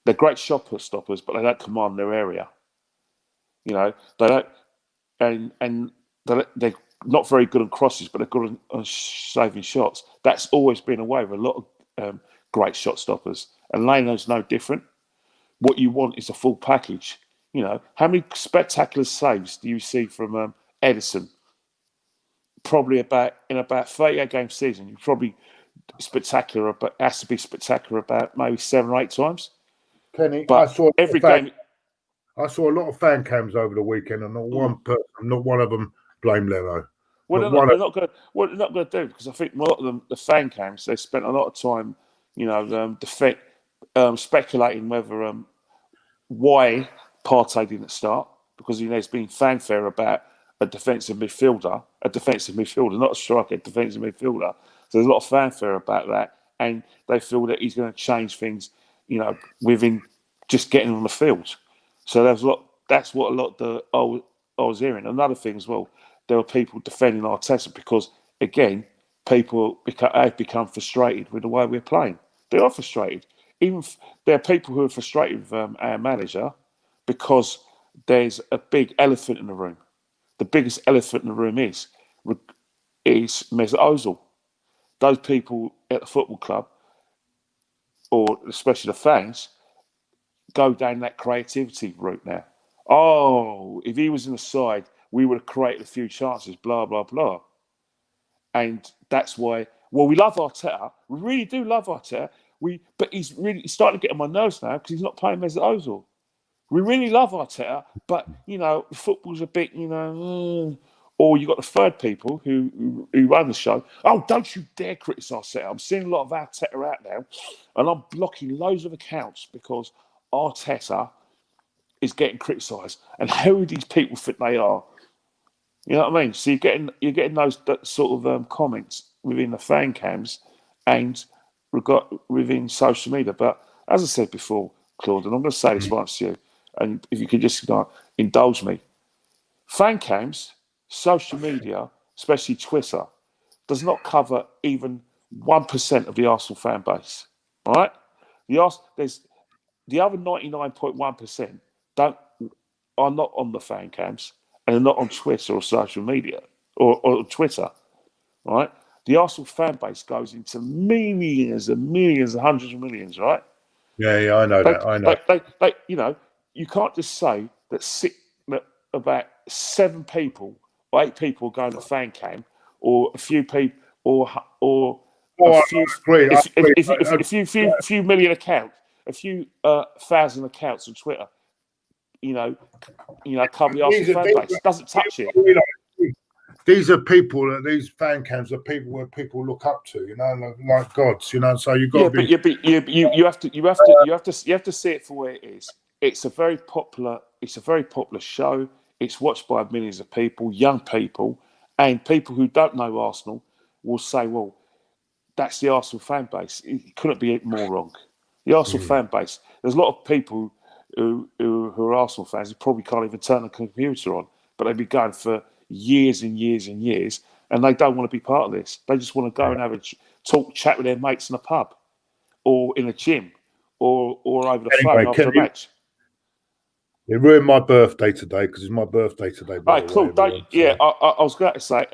They're great shot stoppers, but they don't command their area. They don't, and they're not very good on crosses, but they're good on saving shots. That's always been a way with a lot of great shot stoppers. And Leno's no different. What you want is a full package. How many spectacular saves do you see from Edison? Probably about 38 game season. You probably spectacular, but has to be spectacular about maybe 7 or 8 times. Kenny, but I saw a lot of fan cams over the weekend, and not one of them blame Leno. Well, they're not going to do, because I think a lot of them, the fan cams, they spent a lot of time, speculating whether why Partey didn't start, because there's been fanfare about a defensive midfielder, not a striker, a defensive midfielder. So there's a lot of fanfare about that, and they feel that he's going to change things, within just getting on the field. So that's what a lot I was hearing. Another thing as well, there were people defending Arteta because, again, people have become frustrated with the way we're playing. They are frustrated. There are people who are frustrated with our manager because there's a big elephant in the room. The biggest elephant in the room is Mesut Ozil. Those people at the football club, or especially the fans, go down that creativity route now. Oh, if he was in the side, we would have created a few chances, blah, blah, blah. And that's why, we love Arteta. We really do love Arteta. But he's starting to get on my nerves now because he's not playing Mesut Ozil. We really love Arteta, but, football's a bit, Or you got the third people who run the show. Oh, don't you dare criticise Arteta. I'm seeing a lot of Arteta out now, and I'm blocking loads of accounts because Arteta is getting criticised. And who do these people think they are? You know what I mean? So you're getting those sort of comments within the fan cams and within social media. But as I said before, Claude, and I'm going to say this once to you, and if you could just indulge me, fan cams, social media, especially Twitter, does not cover even 1% of the Arsenal fan base. All right? There's the other 99.1% are not on the fan cams and are not on Twitter or social media or Twitter. Right? The Arsenal fan base goes into millions and millions and hundreds of millions, right? Yeah, I know that. I know. You can't just say that about 7 people or 8 people going to fan cam, or a few people, or a few. If few million accounts, a few thousand accounts on Twitter, cover the Arsenal fan base. Doesn't touch it. These are people. These fan cams are people where people look up to, like gods, So you got to be. You have to see it for where it is. It's a very popular show. It's watched by millions of people, young people, and people who don't know Arsenal will say, "Well, that's the Arsenal fan base." It couldn't be more wrong. The Arsenal fan base. There's a lot of people who are Arsenal fans who probably can't even turn the computer on, but they've been going for years and years and years, and they don't want to be part of this. They just want to go and have a chat with their mates in a pub, or in a gym, or over the phone after a match. It ruined my birthday today because it's my birthday today. Right, cool. I was going to say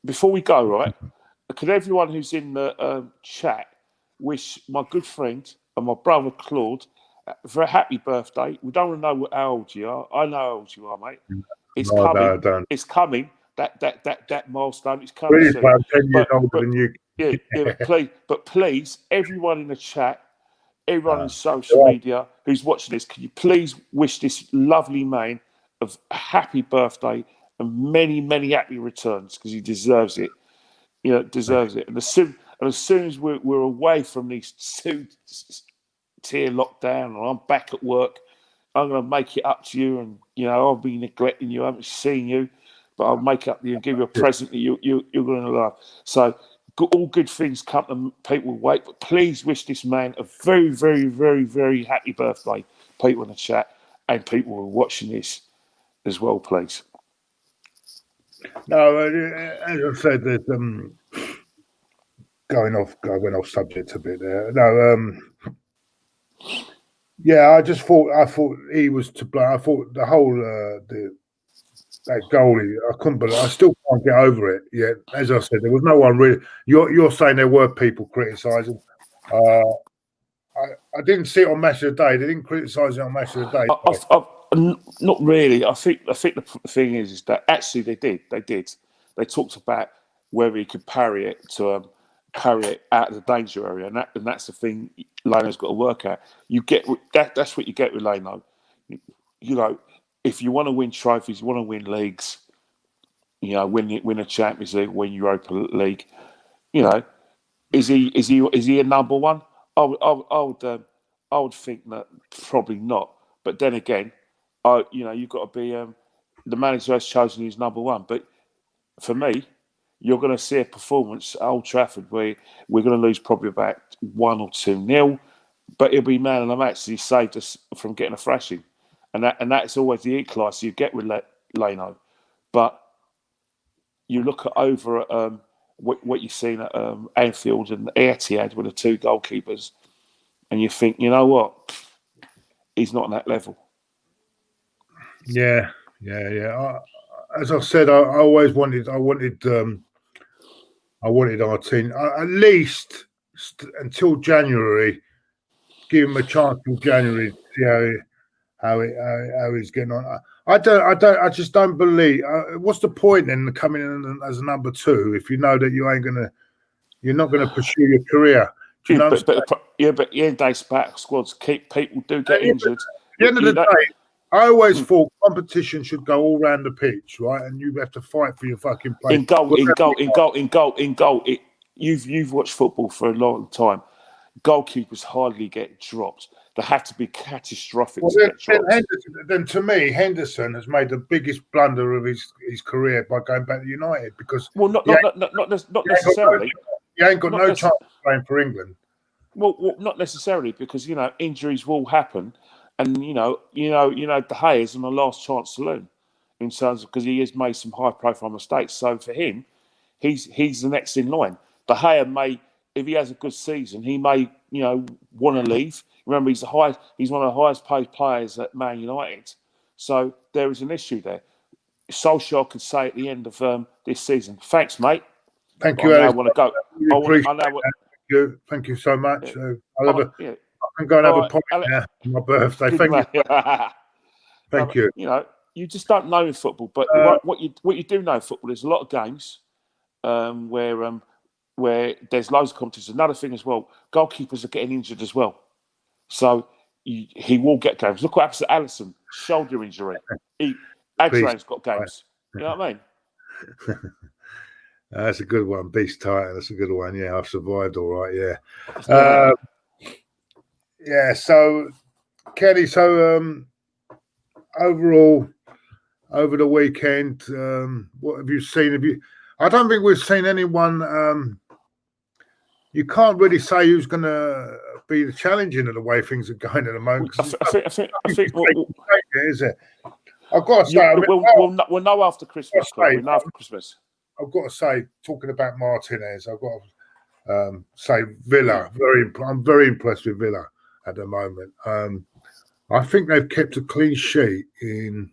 before we go, right? Could everyone who's in the chat wish my good friend and my brother Claude for a happy birthday? We don't want to know how old you are. I know how old you are, mate. It's No, coming. I don't. It's coming. That milestone is coming Really, soon. I'm 10 years older than you. Yeah, but please, everyone in the chat, everyone in social Yeah. media who's watching this, can you please wish this lovely man of a happy birthday and many, many happy returns, because he deserves it. Deserves it. And as soon as we're away from these 2-tier lockdown, and I'm back at work, I'm going to make it up to you. And I'll be neglecting you. I haven't seen you, but I'll make up to you and give you a present that you're going to love. So all good things come to people who wait. But please wish this man a very, very, very, very happy birthday. People in the chat and people who are watching this as well, please. No, as I said, there's going off subject a bit there. No, yeah, I thought he was to blame. I thought the whole that goalie, I couldn't believe. I still can't get over it yet. As I said, there was no one really. You're saying there were people criticising. I didn't see it on Match of the Day. They didn't criticise it on Match of the Day. Not really. I think the thing is that actually they did. They talked about whether he could parry it out of the danger area, and that's the thing Leno's got to work at. You get that. That's what you get with Leno. If you want to win trophies, you want to win leagues. Win a Champions League, win Europa League. Is he a number one? I would think that probably not. But then again, you've got to be the manager has chosen who's number one. But for me, you're going to see a performance at Old Trafford where we're going to lose probably about 1 or 2-0, but it'll be man of the match. He saved us from getting a thrashing, and that's always the equaliser you get with Leno. But you look over at what you've seen at Anfield and Etihad with the 2 goalkeepers, and you think, you know what, he's not on that level. Yeah. As I said, I always wanted our team at least until January. Give him a chance till January to see how he's getting on. I just don't believe. What's the point in coming in as a number 2 if you know that you're not gonna pursue your career? Do you know? But the end day squads people do get injured. At the end of the day, I always thought competition should go all round the pitch, right? And you have to fight for your fucking place. In goal. You've watched football for a long time. Goalkeepers hardly get dropped. They have to be catastrophic to get dropped. Then to me, Henderson has made the biggest blunder of his career by going back to United because not necessarily. He ain't got no chance of playing for England. Well, not necessarily because injuries will happen, and De Gea is on the last chance saloon in terms of because he has made some high-profile mistakes. So for him, he's the next in line. De Gea may, if he has a good season, he may want to leave. Remember, he's one of the highest paid players at Man United. So there is an issue there. Solskjaer could say at the end of this season, "Thanks, mate. Thank you, Alex. I want to go. Thank you so much. Yeah. I can go and have a pint now for my birthday. Thank you. Thank you. You just don't know in football, but what you do know in football is a lot of games where there's loads of competition. Another thing as well, goalkeepers are getting injured as well. So he will get games. Look what happens to Alisson, shoulder injury. Adrian's got games. You know what I mean? That's a good one. Beast Titan. That's a good one. Yeah, I've survived all right. Yeah. Yeah. So, Kenny, overall, over the weekend, what have you seen? I don't think we've seen anyone. You can't really say who's going to be the challenging of the way things are going at the moment. I think. Is it? I've got to say, we'll know after Christmas. We'll know after Christmas. I've got to say, talking about Martinez, I've got to say Villa. I'm very impressed with Villa at the moment. I think they've kept a clean sheet in.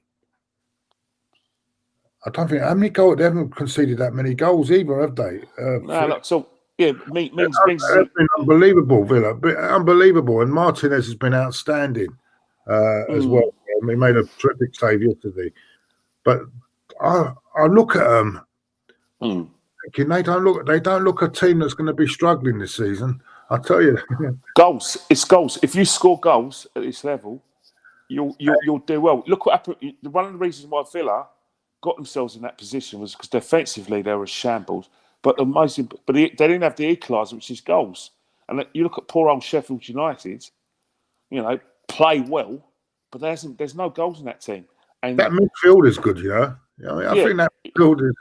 I don't think how many goals they haven't conceded that many goals either, have they? Means it's been unbelievable, Villa, unbelievable, and Martinez has been outstanding as well. He made a terrific save yesterday. but I look at them. Mm. Thinking they don't look a team that's going to be struggling this season. I tell you, Goals. It's goals. If you score goals at this level, you'll do well. Look what happened. One of the reasons why Villa got themselves in that position was because defensively they were a shambles. But they didn't have the equaliser, which is goals. And you look at poor old Sheffield United, play well, but there's no goals in that team. And that midfield is good. I think that midfield is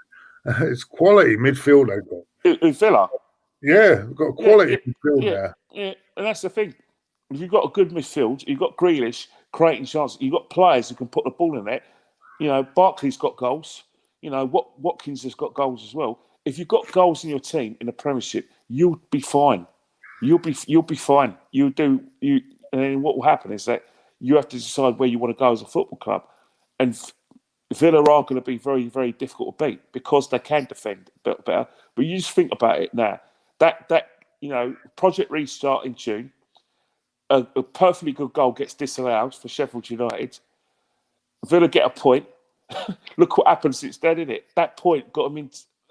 it's quality midfield they've got. Villa. Yeah, we've got a quality midfield now. Yeah, and that's the thing. If you've got a good midfield, you've got Grealish creating chances, you've got players who can put the ball in there. Barkley's got goals. Watkins has got goals as well. If you've got goals in your team in the Premiership, you'll be fine. You'll be fine. And then what will happen is that you have to decide where you want to go as a football club. And Villa are going to be very, very difficult to beat because they can defend better. But you just think about it now. That Project Restart in June, a perfectly good goal gets disallowed for Sheffield United. Villa get a point. Look what happened since then, isn't it? That point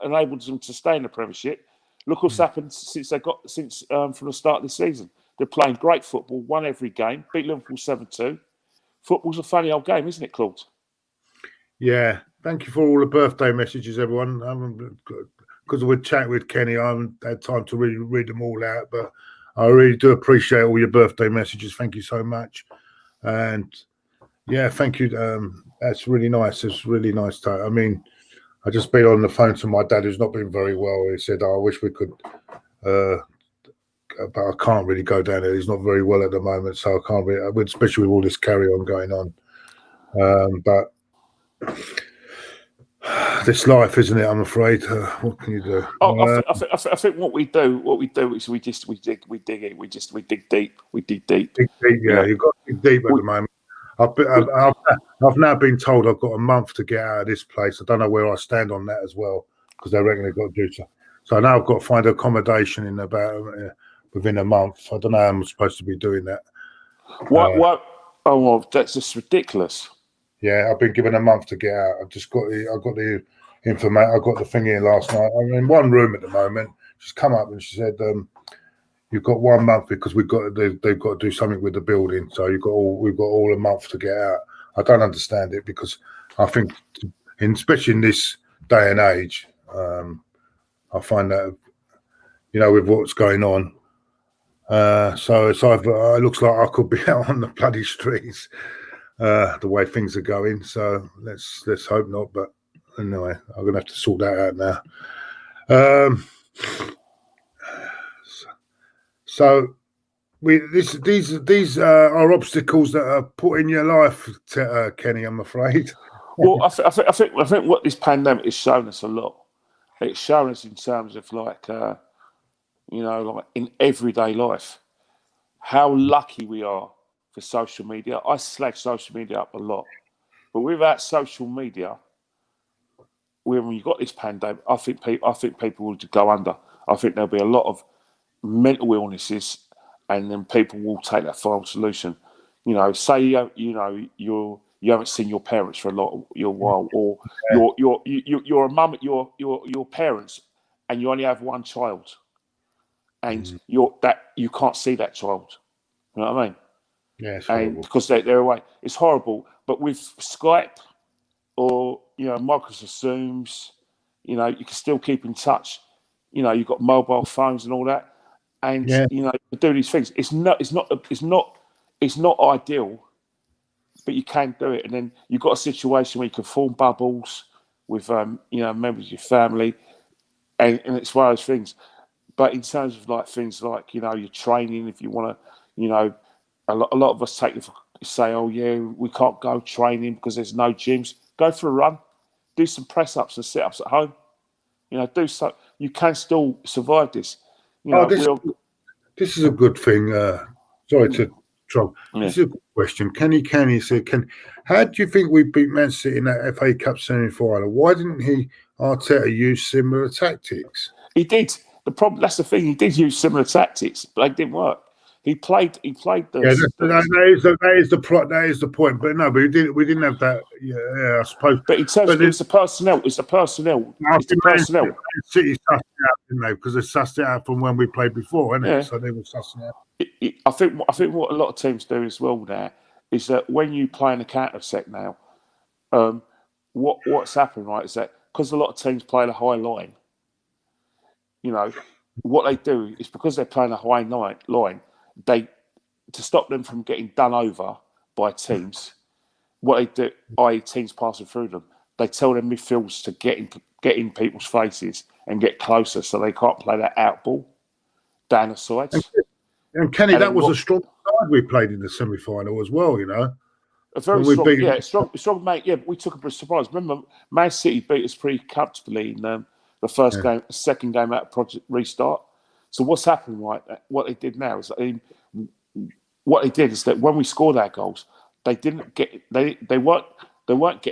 enabled them to stay in the Premiership. Look what's happened since from the start of the season. They're playing great football, won every game, beat Liverpool 7-2. Football's a funny old game, isn't it, Claude? Yeah. Thank you for all the birthday messages, everyone. Because we're chatting with Kenny, I haven't had time to really read them all out, but I really do appreciate all your birthday messages. Thank you so much. And yeah, thank you. That's really nice. It's really nice. I mean, I just been on the phone to my dad, who's not been very well. He said, I wish we could, but I can't really go down there. He's not very well at the moment, so I can't really, especially with all this carry on going on. But this life, isn't it? I'm afraid. What can you do? I think what we do is we dig deep. We dig deep. Dig deep, yeah. You've got to dig deep at the moment. I've now been told I've got a month to get out of this place. I don't know where I stand on that as well, because they reckon they've got to do so. So now I've got to find accommodation in about within a month. I don't know how I'm supposed to be doing that. What? Oh, well, that's just ridiculous. Yeah, I've been given a month to get out. I got the information. I got the thing here last night. I'm in one room at the moment. She's come up and she said, "You've got 1 month because they've got to do something with the building. So we've got all a month to get out." I don't understand it, because I think, especially in this day and age, I find that with what's going on. So it's either it looks like I could be out on the bloody streets. The way things are going, so let's hope not. But anyway, I'm gonna have to sort that out now. So these are obstacles that are put in your life, Kenny. I'm afraid. Well, I think what this pandemic has shown us a lot. It's shown us in terms of like in everyday life, how lucky we are for social media. I slag social media up a lot, but without social media, when you got this pandemic, I think people will go under. I think there'll be a lot of mental illnesses, and then people will take that final solution. Say you haven't seen your parents for a while, or you're a mum at your parents, and you only have one child, and you can't see that child. You know what I mean? Yeah, and because they're away, it's horrible. But with Skype or Microsoft Zooms, you can still keep in touch. You've got mobile phones and all that, and you do these things. It's not ideal, but you can do it. And then you've got a situation where you can form bubbles with members of your family, and it's one of those things. But in terms of like things like your training, if you want to, a lot of us say, oh yeah, we can't go training because there's no gyms. Go for a run, do some press ups and sit ups at home. Do so. You can still survive this. This is a good thing. Sorry to trouble. Yeah. This is a good question. Kenny said, how do you think we beat Man City in that FA Cup semi-final? Why didn't Arteta use similar tactics? He did. That's the thing. He did use similar tactics, but they didn't work. He played the. Yeah, that is the point. But no, but we didn't have that. Yeah, I suppose. But in terms, it was the personnel. It's the personnel. It's the personnel. Man City sussed it out, didn't they? Because they sussed it out from when we played before, isn't it? So they were sussing it out. I think what a lot of teams do as well now is that when you play in a counter-attack now, what's happened, right, is that because a lot of teams play the high line, you know, what they do is because they're playing a high line, to stop them from getting done over by teams, what they do, i.e. teams passing through them, they tell their midfielders to get in people's faces and get closer so they can't play that out ball down the sides. And Kenny, that was a strong side we played in the semi-final as well, you know. A very strong, strong mate. Yeah, but we took a bit of surprise. Remember, Man City beat us pretty comfortably in the first game, second game out of Project Restart. So what's happened, right? What they did now is that when we scored our goals, they weren't getting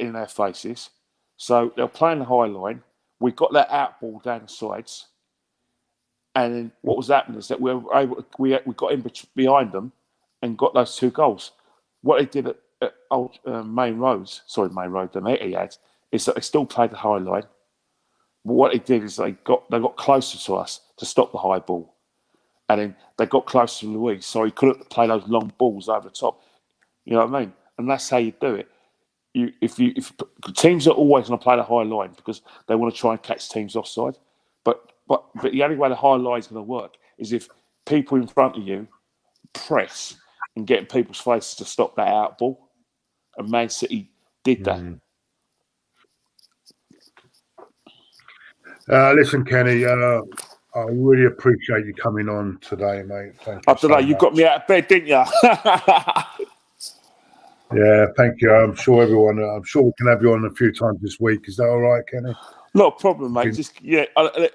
in their faces. So they were playing the high line. We got that out ball down the sides, and then what was happening is that we got in behind them and got those 2 goals. What they did at Main Road, the Etihad, is that they still played the high line. But what they did is they got closer to us to stop the high ball, and then they got closer to Luis, so he couldn't play those long balls over the top. You know what I mean? And that's how you do it. If teams are always going to play the high line because they want to try and catch teams offside, but the only way the high line is going to work is if people in front of you press and get in people's faces to stop that out ball. And Man City did that. Listen, Kenny, I really appreciate you coming on today, mate. Thank you. I don't know, you got me out of bed, didn't you? Yeah, thank you. I'm sure we can have you on a few times this week. Is that all right, Kenny? Not a problem, mate. Just like I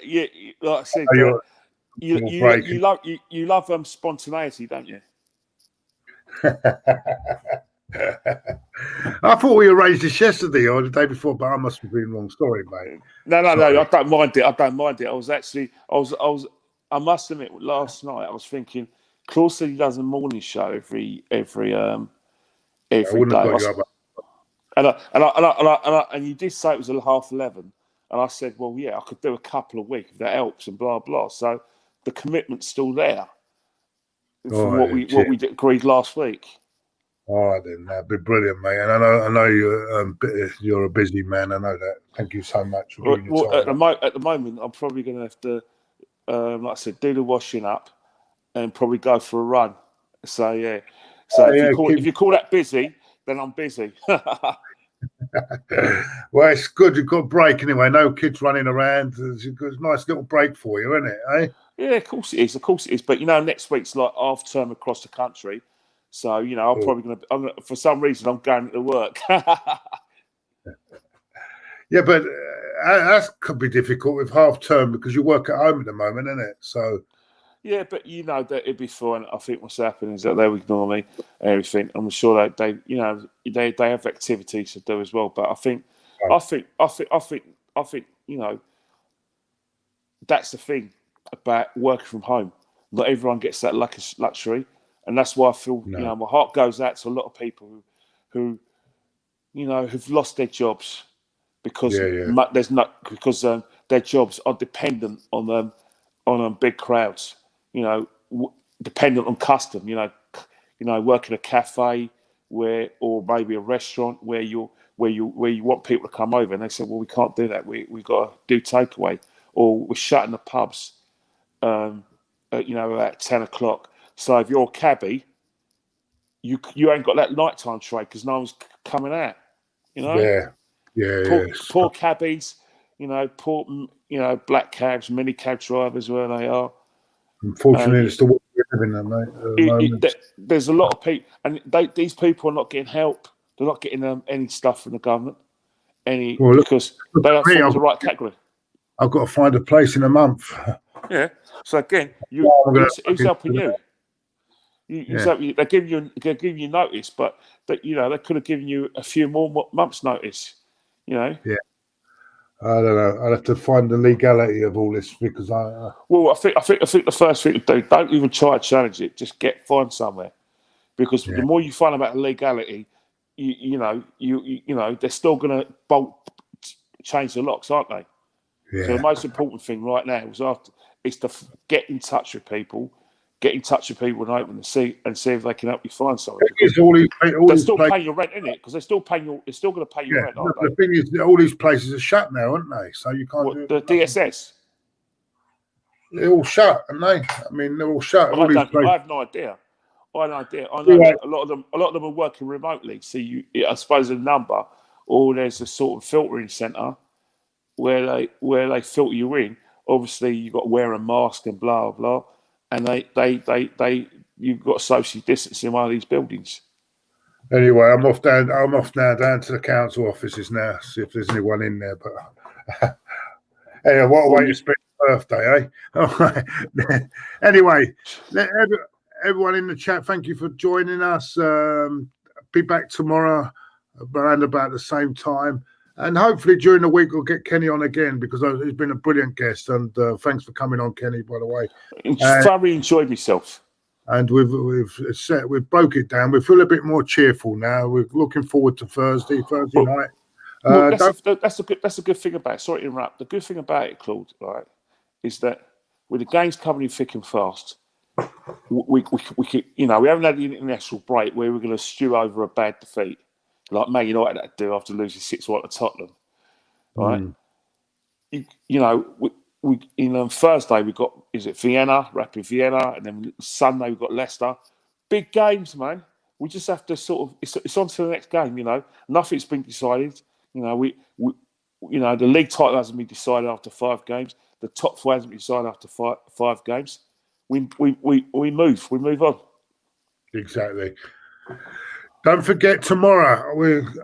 said, you love spontaneity, don't you? I thought we arranged this yesterday or the day before, but I must have been wrong. Sorry, mate. No. I don't mind it. I must admit, last night I was thinking, Claude said he does a morning show every day. And you did say it was 11:30, and I said, well, yeah, I could do a couple a week if that helps, and blah blah. So the commitment's still there from what we agreed last week. All right, then, that'd be brilliant, mate. And I know you're a busy man. I know that. Thank you so much for giving your time. At the moment, I'm probably going to have to, like I said, do the washing up and probably go for a run. So yeah. So if you call that busy, then I'm busy. Well, it's good you've got a break anyway. No kids running around. It's a nice little break for you, isn't it? Eh? Yeah, of course it is. But next week's like half term across the country. So, I'm probably going to, for some reason, I'm going to work. Yeah, but that could be difficult with half term because you work at home at the moment, isn't it? So. Yeah, but that it'd be fine. I think what's happening is that they'll ignore me and everything. I'm sure that they have activities to do as well. But I think, that's the thing about working from home. Not everyone gets that luxury. And that's why I feel, my heart goes out to a lot of people who who've lost their jobs because their jobs are dependent on big crowds. Dependent on custom. Work in a cafe or maybe a restaurant where you want people to come over, and they say, well, we can't do that. We got to do takeaway, or we're shutting the pubs. At 10 o'clock. So if you're a cabbie, you ain't got that nighttime trade because no one's coming out. Poor cabbies, poor black cabs, mini cab drivers where they are. Unfortunately, it's the way we're living, mate. There's a lot of people, and these people are not getting help. They're not getting any stuff from the government, because they don't fall into the right category. I've got to find a place in a month. Yeah. So again, who's helping you? They're giving you notice, but they could have given you a few more months' notice. Yeah. I don't know. I'll have to find the legality of all this because Well, I think the first thing to do, don't even try to challenge it. Just find somewhere, because the more you find about the legality, you know they're still going to change the locks, aren't they? Yeah. So the most important thing right now is to get in touch with people, and open and see if they can help you find something. Because they're still paying your rent, isn't it? Because they're still going to pay your rent, aren't they? The thing is, all these places are shut now, aren't they? So you can't do the DSS. They're all shut, aren't they? I mean, they're all shut. I have no idea. I know that a lot of them are working remotely. So I suppose a number, or there's a sort of filtering centre where they filter you in. Obviously, you've got to wear a mask and blah blah, and you've got social distancing in one of these buildings. Anyway, I'm off now down to the council offices now, see if there's anyone in there. But anyway, what a way to spend your birthday, eh? All right. Anyway, everyone in the chat, thank you for joining us. Be back tomorrow around about the same time. And hopefully during the week we'll get Kenny on again, because he's been a brilliant guest. And thanks for coming on, Kenny, by the way. Thoroughly enjoyed myself. And we've broke it down. We feel a bit more cheerful now. We're looking forward to Thursday night. That's a good thing about it. Sorry to interrupt. The good thing about it, Claude, right, is that with the games coming in thick and fast, we haven't had the international break where we're going to stew over a bad defeat like Man United had to do after losing 6-1 to Tottenham, right? Thursday we got Rapid Vienna, and then Sunday we got Leicester. Big games, man. We just have to sort of it's on to the next game. Nothing's been decided. The league title hasn't been decided after 5 games. The top 4 hasn't been decided after five games. We move on. Exactly. Don't forget, tomorrow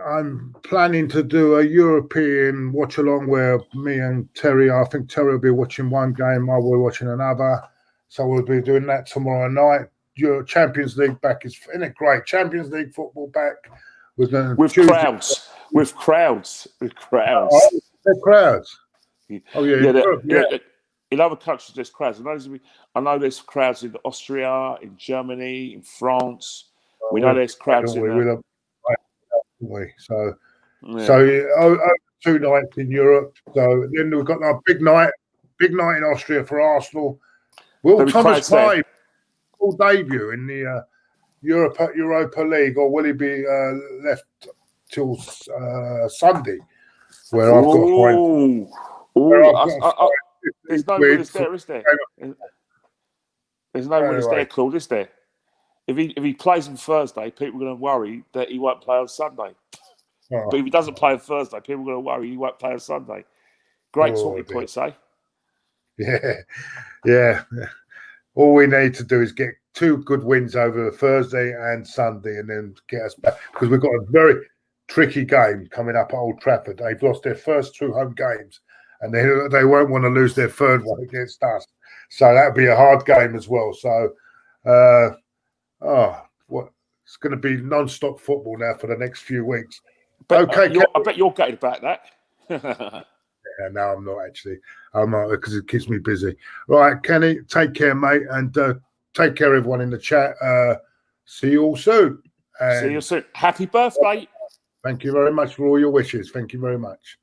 I'm planning to do a European watch along where me and Terry, I think Terry will be watching one game, I will be watching another. So we'll be doing that tomorrow night. Your Champions League back isn't it great? Champions League football back with crowds. With crowds. Oh, they're crowds. Oh yeah. In other countries, there's crowds. I know there's crowds in Austria, in Germany, in France. We know there's crowds in there. So 2 nights in Europe. So then we've got our big night in Austria for Arsenal. Will Thomas play full debut in the Europa League, or will he be left till Sunday? Where I've got to find. There's no winners there, is there? There's no winners there, Claude, is there? If he plays on Thursday, people are going to worry that he won't play on Sunday. Oh. But if he doesn't play on Thursday, people are going to worry he won't play on Sunday. Great talking points, eh? Yeah. All we need to do is get 2 good wins over Thursday and Sunday, and then get us back, because we've got a very tricky game coming up at Old Trafford. They've lost their first 2 home games, and they won't want to lose their 3rd one against us. So that'll be a hard game as well. So, it's going to be non-stop football now for the next few weeks. But, okay, I bet you're gutted about that. Yeah, no, I'm not actually. I'm not, because it keeps me busy. Right, Kenny, take care, mate, and take care, everyone in the chat. See you all soon. See you soon. Happy birthday. Thank you very much for all your wishes. Thank you very much.